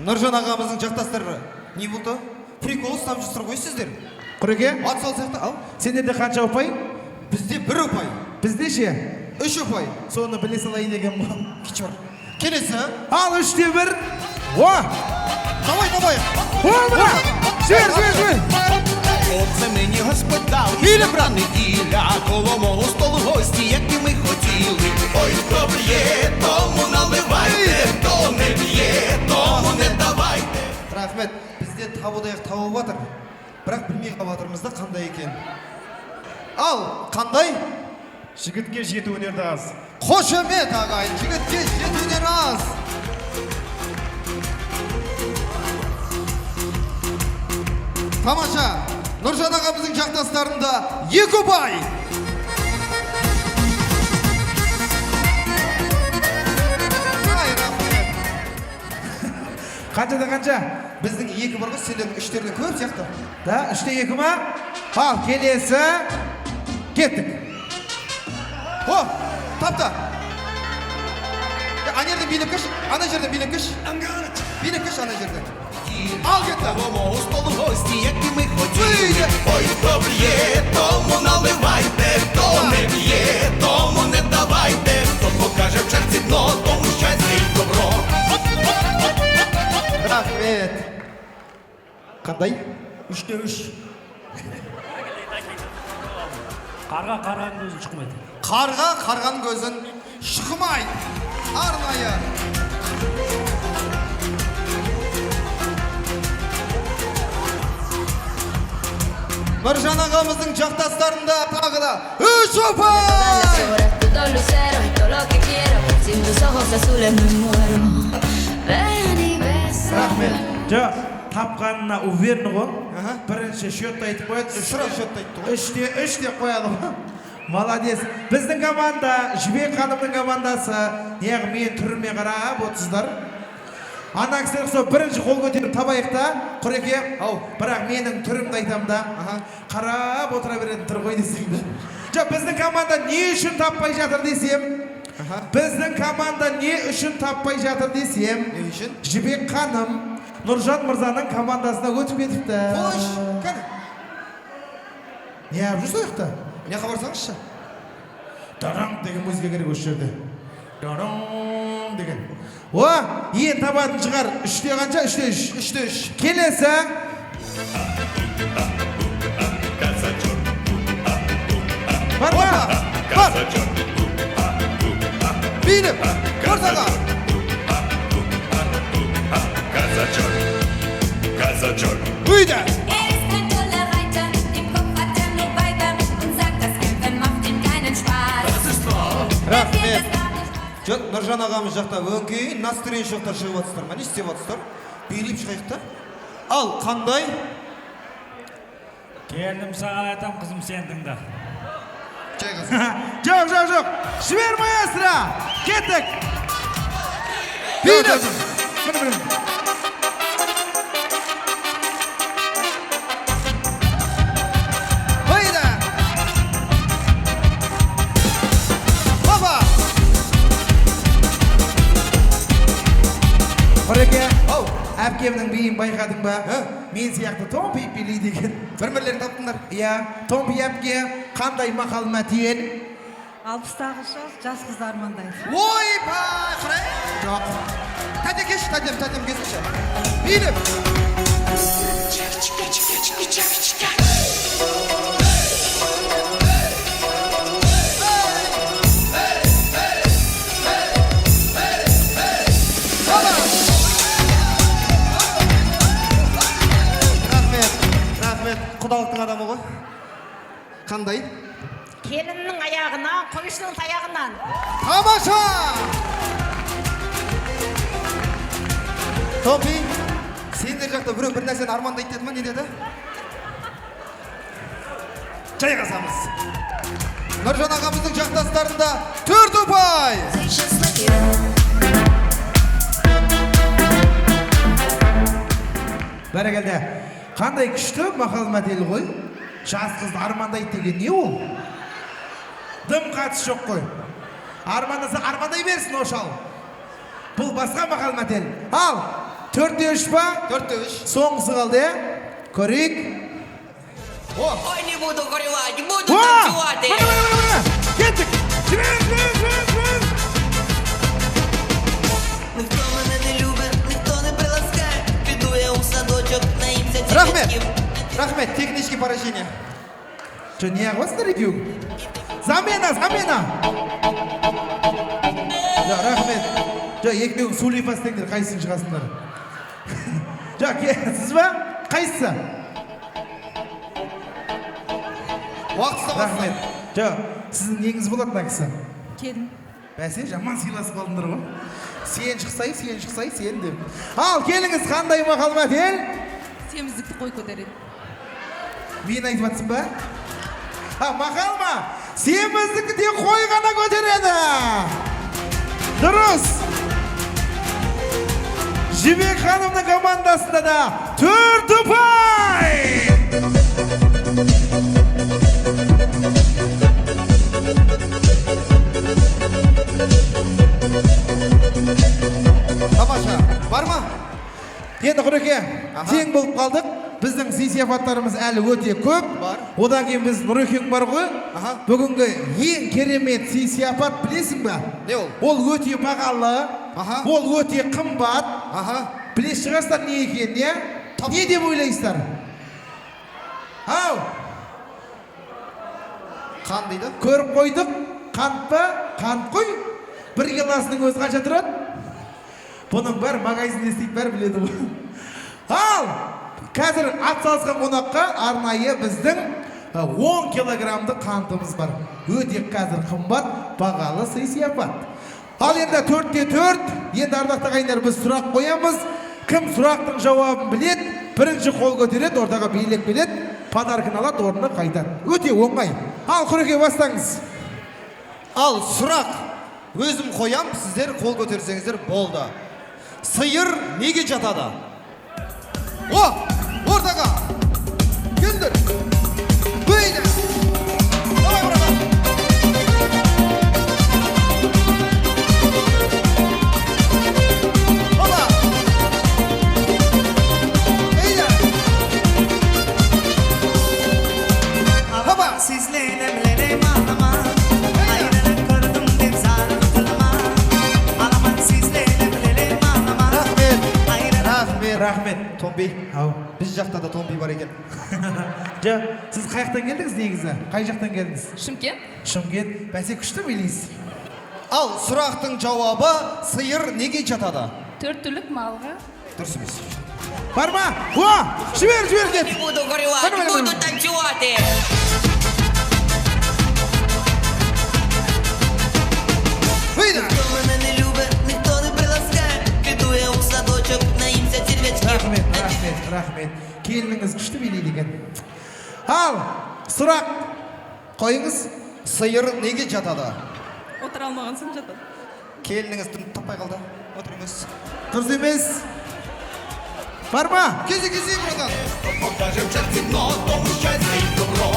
Нұржан ағамыздың жақтастары. Не болды? Прикол ұстап жүрсіздер ғой сіздер. Құреке? Ат сал сияқты, ал. Сендерде қанша ұпай? Бізде 1 ұпай. Бізде ше? 3 ұпай. Соны біле салайын деген бұл. Кичор. Келесі. Ал 3-те 1. О! Давай. О, мына! Жер. Оце мені Господь дав, і добра неділя, коло мого столу гості, які ми хотіли. Ой, хто б'є, тому наливайте, хто не б'є, тому не давайте. Рахмет, бізде табудайық тауып батыр. Бірақ білмей қабатырмыз да қандай екен. Ал, қандай? Жігітке жеті өнерді аз. Қошемет ағайын, жігітке жеті өнер аз. Тамаша, Нұржан ағамыздың жақтастарында 2 ұпай. Қанша? Біздің 2 бар ғой, сендердің 3-терден көп сияқты. Да, 3-те 2 ма? Ал, келесі. Кеттік. О, тапта. Ана жерден билеп кеш, ана жерден билеп кеш. Билеп кеш ана жерден. Ал кетті. Коло мого столу гості, які ми хотіли. Ой, хто б'є, тому наливайте, хто не б'є, тому не давайте. Хто покаже в черці дно, тому щастя і добро. Рахмет. Қандай? 3-те 3. Қарға қарған көзін шықмайды. Қарға қарған көзін шықмайды. Арнайы. Нұржан ағамыздың жақтастарында тағы да 3 ұпай! Рахмет. Жа, тапқанына уверні ғой. Бірінші счетті айтып қояды. Сұрап счетті айтты ғой. 3-те 3 деп қояды ғой. Молодец. Біздің команда, Жібек ханымның командасы, неғып мен түріме қарап отырсыздар. Ана кісілер сол бірінші қол көтеріп табайық та, Құреке, бірақ менің түрімді айтам да, қарап отыра беретін тұр ғой десем де. Жоқ, біздің команда не үшін таппай жатыр десем, Жібек ханым Нұржан мырзаның командасына өтіп кетіпті. Қош, кәне. Не ап жүрсі ояқта? Не қабарсаңызшы? Дарам деген музыка керек осы жерде. Дарам деген. О, ең табатын шығар. 3-те қанша? 3-те 3. 3-те 3. Келесі. Бар ма? Бар. Биліп, ортаға. Үйді. Рахмет. Жоқ, Нұржан ағамыз жақта өңкей, настырен шоқтар шығып атыстар ма? Не істеп атыстар? Биліп шығайық та. Ал, қандай? Келдім саған айтам, қызым сен тыңда. Жоқ. Жібер маэстро. Кеттік. Биліп. Ойда. Баба. Құреке, әпкемнің биін байқадың ба? Мен сияқты томпи билейді екен. Бір-бірлерін таптыңдар. Иә, томпи әпке қандай мақал мәтел? 60-тағы жас қызды армандайды. Ой, бақырай. Жоқ. Тәте кеш, тәтем кесінші. Биліп. Рахмет. Құдалықтың адамы ғой. қандай? Келіннің аяғынан, қойшының таяғынан. Тамаша! Томпи, сендер жақта біреу бір нәрсені армандайды деді ма, не деді? Жайғасамыз. Нұржан ағамыздың жақтастарында 4 ұпай! Бәрекелді. Қандай күшті мақал мәтел ғой. Жас қызды армандайды деген не ол? Дым қатысы жоқ қой. Армандаса армандай берсін ошал. Бұл басқа мақал мәтел. Ал, 4-3 па? 4-3. Соңғысы қалды, е? Көрейік. Ой, не буду горевать, буду танцевать. Кеттік. Ніхто мене не любить, ніхто не приласкає. Піду я у садочок, наїмся цвітів. Рахмет, технический поражение. Что, не ағыласыңдар екеу? Замена! Ja, рахмет. Екеуің сөйлей бастаңдар, қайсың шығасыңдар? Сіз ба? Қайсысы? Уақытса рахмет. Сіздің неңіз болады мына кісі? Келін. Бәсе, жаман сыйласып қалдыңдар ғой. Сен шықсай, сен деп. Ал, келіңіз, қандай мақал мәтел? Семіздікті қой көтереді. Мен айтып жатсың ба? Мақал ма? Семіздікті де қой ғана көтереді. Дұрыс. Жібек ханымның командасында да 4 ұпай. Тамаша, бар ма? Енді Құреке, тең болып қалдық. Біздің сый-сияпаттарымыз әлі өте көп. Одан кейін біз Нұрекең бар ғой. Бүгінгі ең керемет сый-сияпат білесің ба? Не ол? Ол өте бағалы, ол өте қымбат. Білес шығарсыздар не екен, не? Не деп ойлайсыздар? Ау! Қан дейді? Көріп қойдық, қант па? Қант қой. 1 килосының өзі қанша тұрады? Бұның бәрі магазинде істейді, бәрі біледі ғой. Ал! Қазір ат салысқан қонаққа арнайы біздің 10 килограммды қантымыз бар. Өте қазір қымбат, бағалы сый-сияпат. Ал енді 4-4, енді ардақты ағайындар біз сұрақ қоямыз. Кім сұрақтың жауабын білет, бірінші қол көтереді, ортаға билет білет, подаркын алады, орнына қайтады. Өте оңай. Ал Құреке бастаңыз. Ал сұрақ. Өзім қоям, сіздер қол көтерсеңіздер болды. Сиыр неге жатады? Ортаға! Күндір! Бөйді! Давай бұраға! Ола! Бөйді! Hava sizlerim ağlama, ayrılık gördüm deyip sarılma. Ağlaman sizlerim ağlama. Рахмет. Томби. Біз жақта да Томби бар екен. Сіз қай жақтан келдіңіз негізі? Қай жақтан келдіңіз? Шымкент. Шымкент. Бәсе күшті билейсіз. Ал сұрақтың жауабы сиыр неге жатады? 4 түлік малға. Дұрыс емес. Бар ма? Жібер кет. Не буду горевать, буду танцевать. Ніхто мене не любить, ніхто не приласкає. Піду я у садочок, наїмся червячків. Рахмет. Келініңіз күшті билейді екен. Ал, сұрақ қойыңыз. Сиыр неге жатады? Отыра алмаған соң жатады. Келініңіз таппай қалды. Отырыңыз. Дұрыс емес. Бар ма? Кези, бұрыннан. Покажем час темно, тому щастя і добро.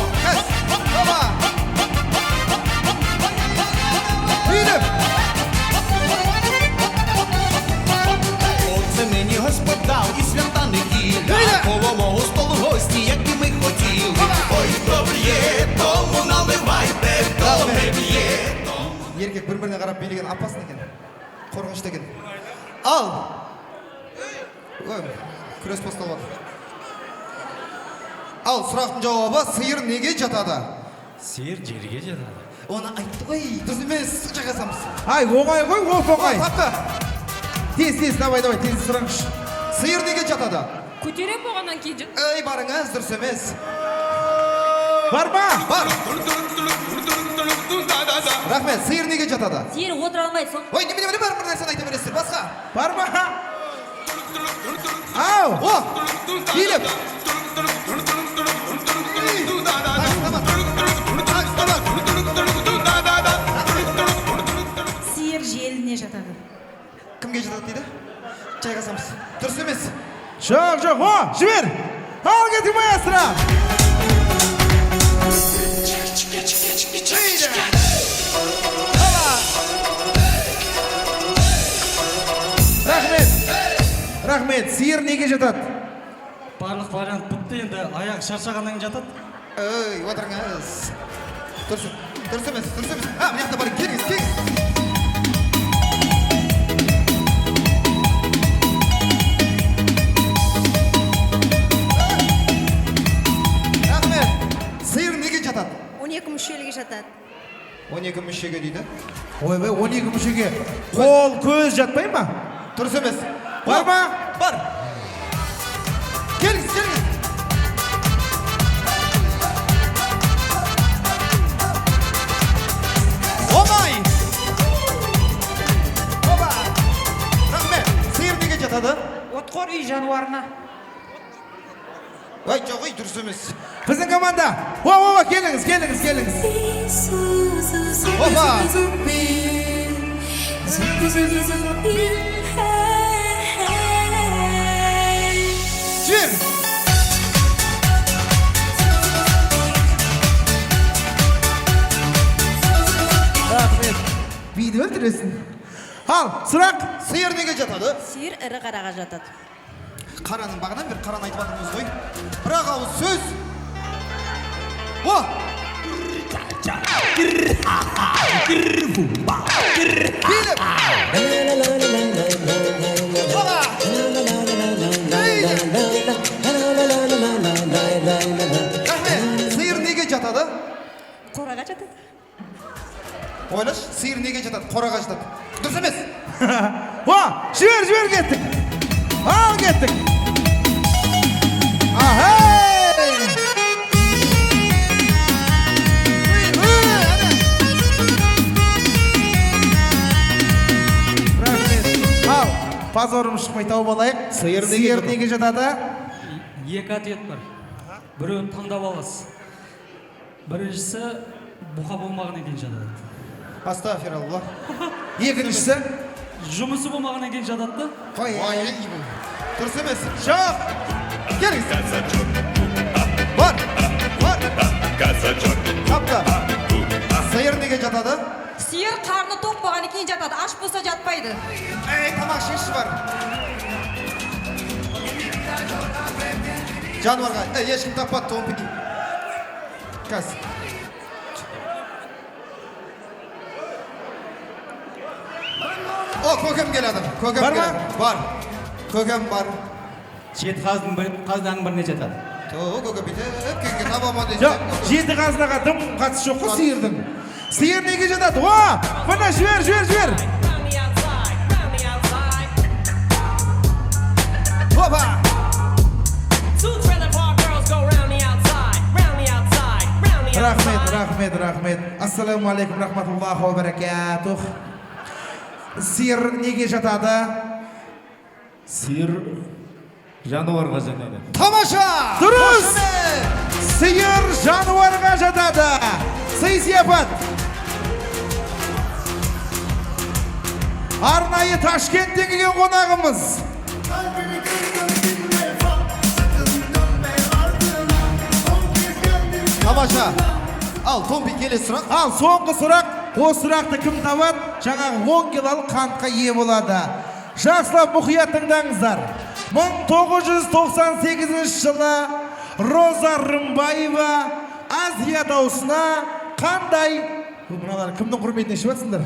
Баба! Үйдім! Оце мені Господь дав і свята неділя. Коло мого столу гості, які ми хотіли. Ой, добре є, тому наливайте, хто не б'є. Еркек бір-біріне қарап билеген опасно екен. Қорқынышты екен. Ал! Күрес басталады. Ал, сұрақтың жауабы сиыр неге жатады? Сиыр жерге жатады. Оны айтты ғой, дұрыс емес, жағасамыз. Ай, оңай ғой, оңай. Тапты. Тез, давай, тез сұраңыз. Сиыр неге жатады? Көтерем болғаннан кейін жат. Ей, барыңыз, дұрыс емес. Бар ма? Бар. Рахмет, сиыр неге жатады? Сиыр отыра алмайсың. Ой, немене бар бір нәрсені айта бересіздер, басқа. Бар ма? Ау! О! Келіп! Сиыр желіне жатады. Кімге жатады дейді? Жайғасамыз. Дұрыс емес. Жоқ, жоқ, о, жібер! Ал кетің маэстро! Рахмет! Рахмет, сиыр неге жатады? Барлық вариант бітті, енді аяқ шаршағаннан кейін жатады. Ой, отырыңыз. Дұрыс емес, дұрыс емес. Мына жақта бар, келіңіз, келіңіз. Рахмет, сиыр неге жатады? 12 мүшеліге жатады. 12 мүшеге дейді. Ойбай, 12 мүшеге қол, көз жатпай ма? Дұрыс емес. Бар ма? Бар. Келіңіз, келіңіз. Омай! Оба! Рахмет, сиыр неге жатады? Отқор үй жануарына. Ой, жоқ, ой, дұрыс емес. Біздің команда. О, келіңіз, келіңіз, келіңіз. Опа! Жібер! Рахмет. Биді өлтіресің. Ал, сұрақ. Сиыр неге жатады? Сиыр ірі қараға жатады. Қараның бағынан бір қараны айтып жатырмыз ғой. Бірақ ауыз сөз. О! Сиыр неге жатады? Қораға жатады. Ойлаш, сиыр неге жатады? Қораға жатады. Дұрыс емес. О, жібер кеттік. Ал кеттік. Ахай! Рахмет. Ал, позорым шықпай тауып алайық. Сиыр неге жатады? Екі ответ бар. Біреуін таңдап аласыз. Біріншісі бұқа болмағаннан кейін жатады. Астафиралла. Екіншісі? Жұмысы болмағаннан кейін жатады да? Ой, дұрыс емес. Жоқ! Келіңіз. Бар. Қапта. Сиыр неге жатады? Сиыр қарны тоқ болғаннан кейін жатады. Аш болса жатпайды. Ей, тамақ шеш бар. Жануарға, ешкім таппады томпики. Кәс. О, көкем келеді. Көкем келеді. Бар. Көкем бар. Жеті қазынаның біріне жатады. Көкем бітіп, кеңге табама дейді. Жоқ, жеті қазынаға дым қатысы жоқ қой сиырдың. Сиыр неге жатады? О, мына жібер. Опа! Рахмет. Ассаламу алейкум, рахматуллаху ва баракатух. Сиыр неге жатады? Сиыр жануарға жатады. Тамаша! Дұрыс! Сиыр жануарға жатады. Сый сияпат. Арнайы Ташкенттен келген қонағымыз. Тамаша. Ал, томпи келесі сұрақ. Ал, соңғы сұрақ. Осы сұрақты кім табады? Жаңағы 10 килолық қантқа ие болады. Жақсылап мұқият тыңдаңыздар. 1998 жылы Роза Рымбаева Азия даусына қандай... Мыналар кімнің құрметіне ішіп жатсыңдар?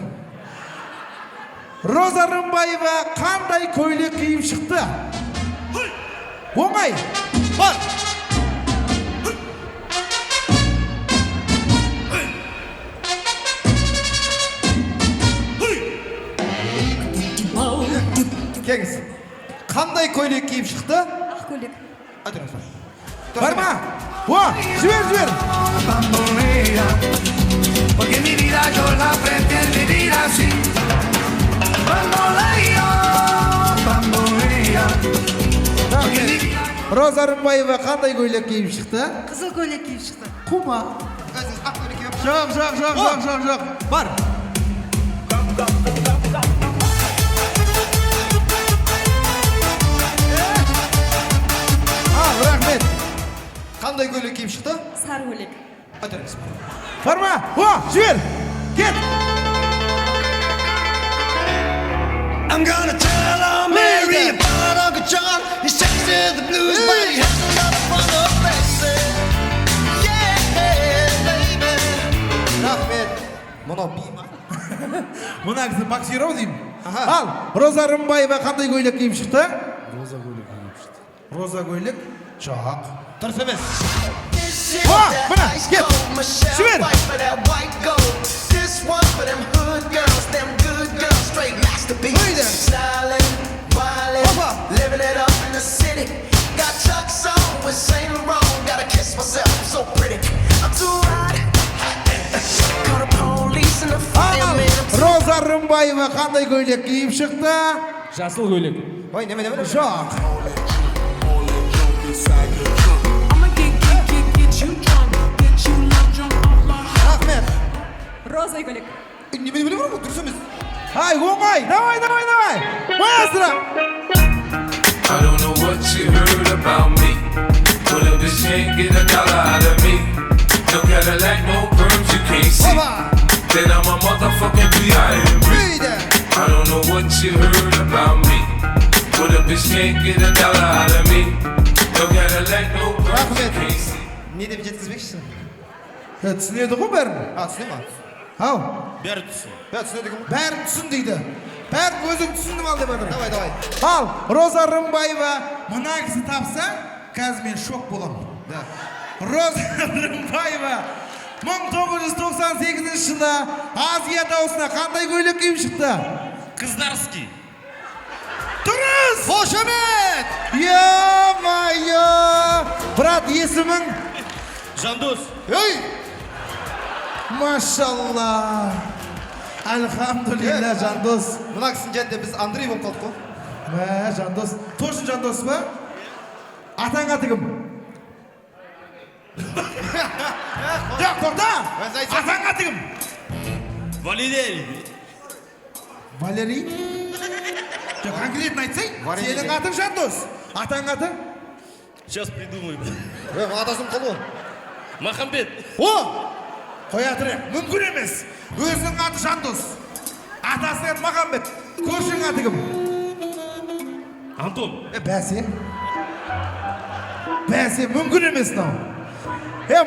Роза Рымбаева қандай көйлек киіп шықты? Оңай! Бар! Кеңіз. Қандай көйлек киіп шықты? Ақ көйлек. Айтыңыз бар. Бар ма? О, жібер. Bambolea, porque mi vida yo la pretendo vivir así. Bambolea, bambolea, porque mi vida. Роза Рымбаева қандай көйлек киіп шықты? Қызыл көйлек киіп шықты. Қума. Жоқ. Бар. Рахмет. Қандай көйлек киіп шықты? Сары көйлек. Көтеріңіз. Бар ма? О, жібер. Кет. I'm gonna tell her Mary about Uncle John. He sings the blues, but he has enough fun of baby. Yeah, baby. Рахмет. Мынау би ма? Мына кісі боксер-ау деймін. Ал, Роза Рымбаева қандай көйлек киіп шықты? Роза көйлек киіп шықты. Роза көйлек? Жоқ. Дұрыс емес. О, мына, кет. Жібер. This one for them hood girls, them good girls, straight masterpieces. Styling, wildin', living it up in the city. Got Chuck's on with Saint Laurent. Gotta kiss myself, I'm so pretty. I'm too hot. Call the police and the fireman. Роза Рымбаева қандай көйлек киіп шықты? Жасыл көйлек. Ой, неме? Жоқ. Рахмет. Роза көйлек. Неме бар ғой, дұрыс емес. Ай, оңай. Давай. Маэстро. I don't know what you heard about me. But if this can't get a dollar out of me, no Cadillac, no perms you can't see. Then I'm a motherfucking B.I.M.B. I don't know what you heard about me. But if this can't get a dollar out of me, no Cadillac, no perms you can't see. Не деп жеткізбекшісің? Түсінеді ғой бәрін. Түсіне ма? Ау. Бәрі түсін. Түсінеді кім? Бәрін түсін дейді. Бәрін өзің түсіндің ал деп жатыр. Давай. Ал, Роза Рымбаева мына кісі тапса, қазір мен шок боламын. Роза Рымбаева 1998 жылы Азия дауысына қандай көйлек киіп шықты? Қыздарский. Дұрыс! Қошемет! Е-майо! Брат, есімің? Жандос. Ей! Машалла! Альхамдулилля, Жандос. Мына кісінің жәнде біз Андрей болып қалдық қой. Мә, Жандос. Точно Жандос ба? Атаң аты кім? Жоқ, тоқта! Атаң аты кім? Валерий. Валерий? Жоқ, конкретно айтсай. Сенің атың Жандос. Атаң аты? Сейчас придумаем. Атасың қалу. Махамбет. О! Қоя тұрайық. Мүмкін емес. Өзінің аты Жандос. Атасының аты Махамбет. Көршінің аты кім? Антон. Бәсе, мүмкін емес нау.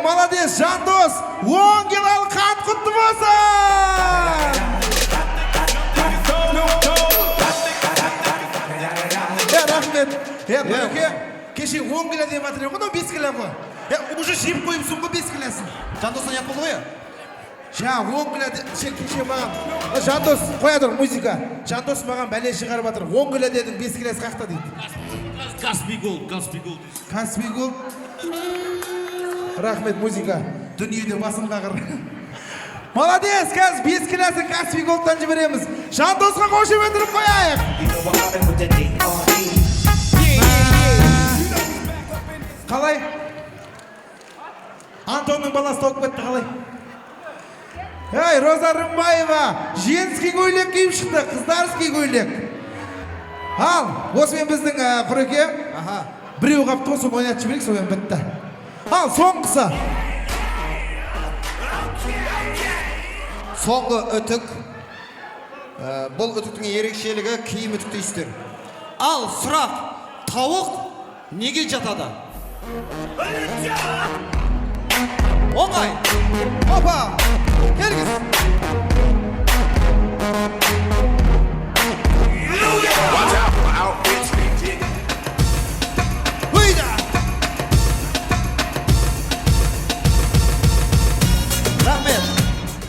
Молодец, Жандос. 10 килолық қант құтты болсын! Рахмет. Көке, кеше 10 кило деп жатыр ғой, 5 кило ғой. Уже жеп қойыпсың ғой 5 килосын. Жандостан ят болды ғой я? Жа, 10 кило кеше маған. Жандос, қоя тұр, музыка. Жандос маған бәле шығарып жатыр. 10 кило дедің, 5 килосы қақта дейді. Каспий Голд. Каспий Голд. Рахмет, музыка. Дүниеде басым қағыр. Молодец, қазір 5 килосын Каспий Голдтан жібереміз. Жандосқа қошеметтіріп қояйық. Қалай? Антонның баласы толып кетті, қалай? Ей, Роза Рымбаева, женский көйлек киіп шықты, қыздарский көйлек. Ал, осымен біздің Құреке, біреу қапты ғой, соны ойнатып жіберейік, сомен бітті. Ал, соңғысы. Соңғы үтік. Бұл үтіктің ерекшелігі киім үтікті істер. Ал, сұрақ, тауық неге жатады? Оңай! Опа! Келгіз! Høйда! Рахмет!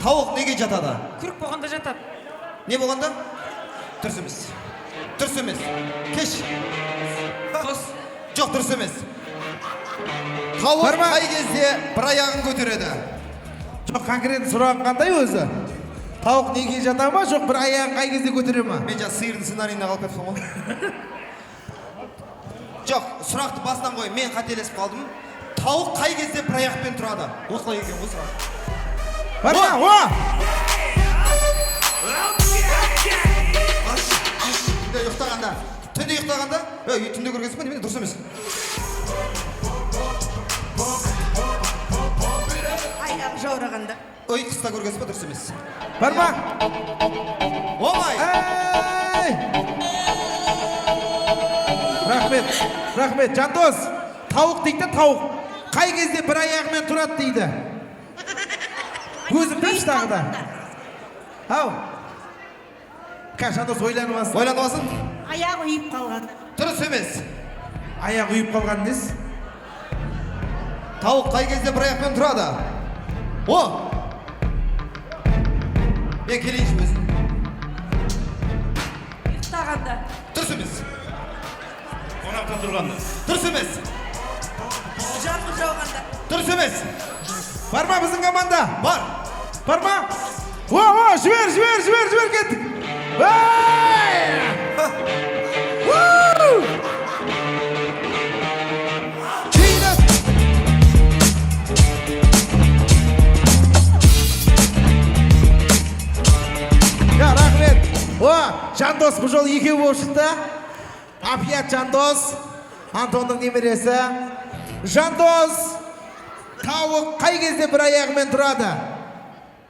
Тауық неге жатады? Күрік болғанда жатады. Не болғанда? Дұрыс емес. Дұрыс емес. Кеш. Жоқ, дұрыс емес. Тауық Бар ма? қай кезде бір аяғын көтереді? Жоқ, конкретно сұрағым қандай өзі? Тауық неге жата ма, жоқ бір аяғын қай кезде көтере ма? Мен жаңа сиырдың сценарийіне қалып кетіппін ғой. Жоқ, сұрақты басынан қой, мен қателесіп қалдым. Тауық қай кезде бір аяқпен тұрады? Осылай екен ғой сұрақ. Бар ма? Түнде ұйықтағанда. Түнде ұйықтағанда? Түнде көргенсің ба? Немене дұрыс емес. Аяқ жаурағанда. Ұйқыста көргенсің ба? Дұрыс емес. Бар ма? Омай! Рахмет, Жандос. Тауық дейді, тауық. Қай кезде бір аяғымен тұрады дейді? Өзім білші тағы да. Ау. Жандос ойланып алсын. Ойланып алсын? Аяғы үйіп қалған. Дұрыс емес. Аяғы үйіп қалған несі? Тауық қай кезде бір аяқпен тұрады? О! Мен келейінші өзім. Ұйықтағанда. Дұрыс емес. Қонақта тұрғанда. Дұрыс емес. Жалғыз жауғанда. Дұрыс емес. Бар ма біздің команда? Бар. Бар ма? Жібер кеттік. Рахмет. Жандос бұл жол екеу болып шықты. Апият Жандос, Антонның немересі. Жандос, тауық қай кезде бір аяғымен тұрады?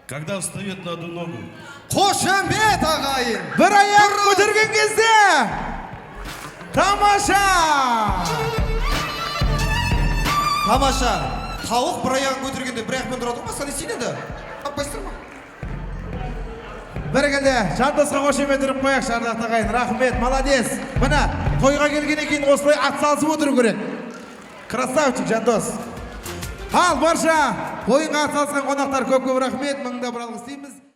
Когда встает на одну ногу. Қошемет ағайын. Бір аяқ көтерген кезде. Тамаша. Тамаша. Тауық бір аяғын көтергенде бір аяқпен тұрады ма? Сәне сенеді. Аппайсыр ма? Біргілді, Жандосқа қошемет үріп қояқ, Шардақ ағайын. Рахмет, молодец. Мына, тойға келгеннен кейін осылай атсалысып отыру керек. Красавчик, Жандос. Ал барша ойынға атсалысқан қонақтар көп рахмет. Мыңда бір алғыс дейміз.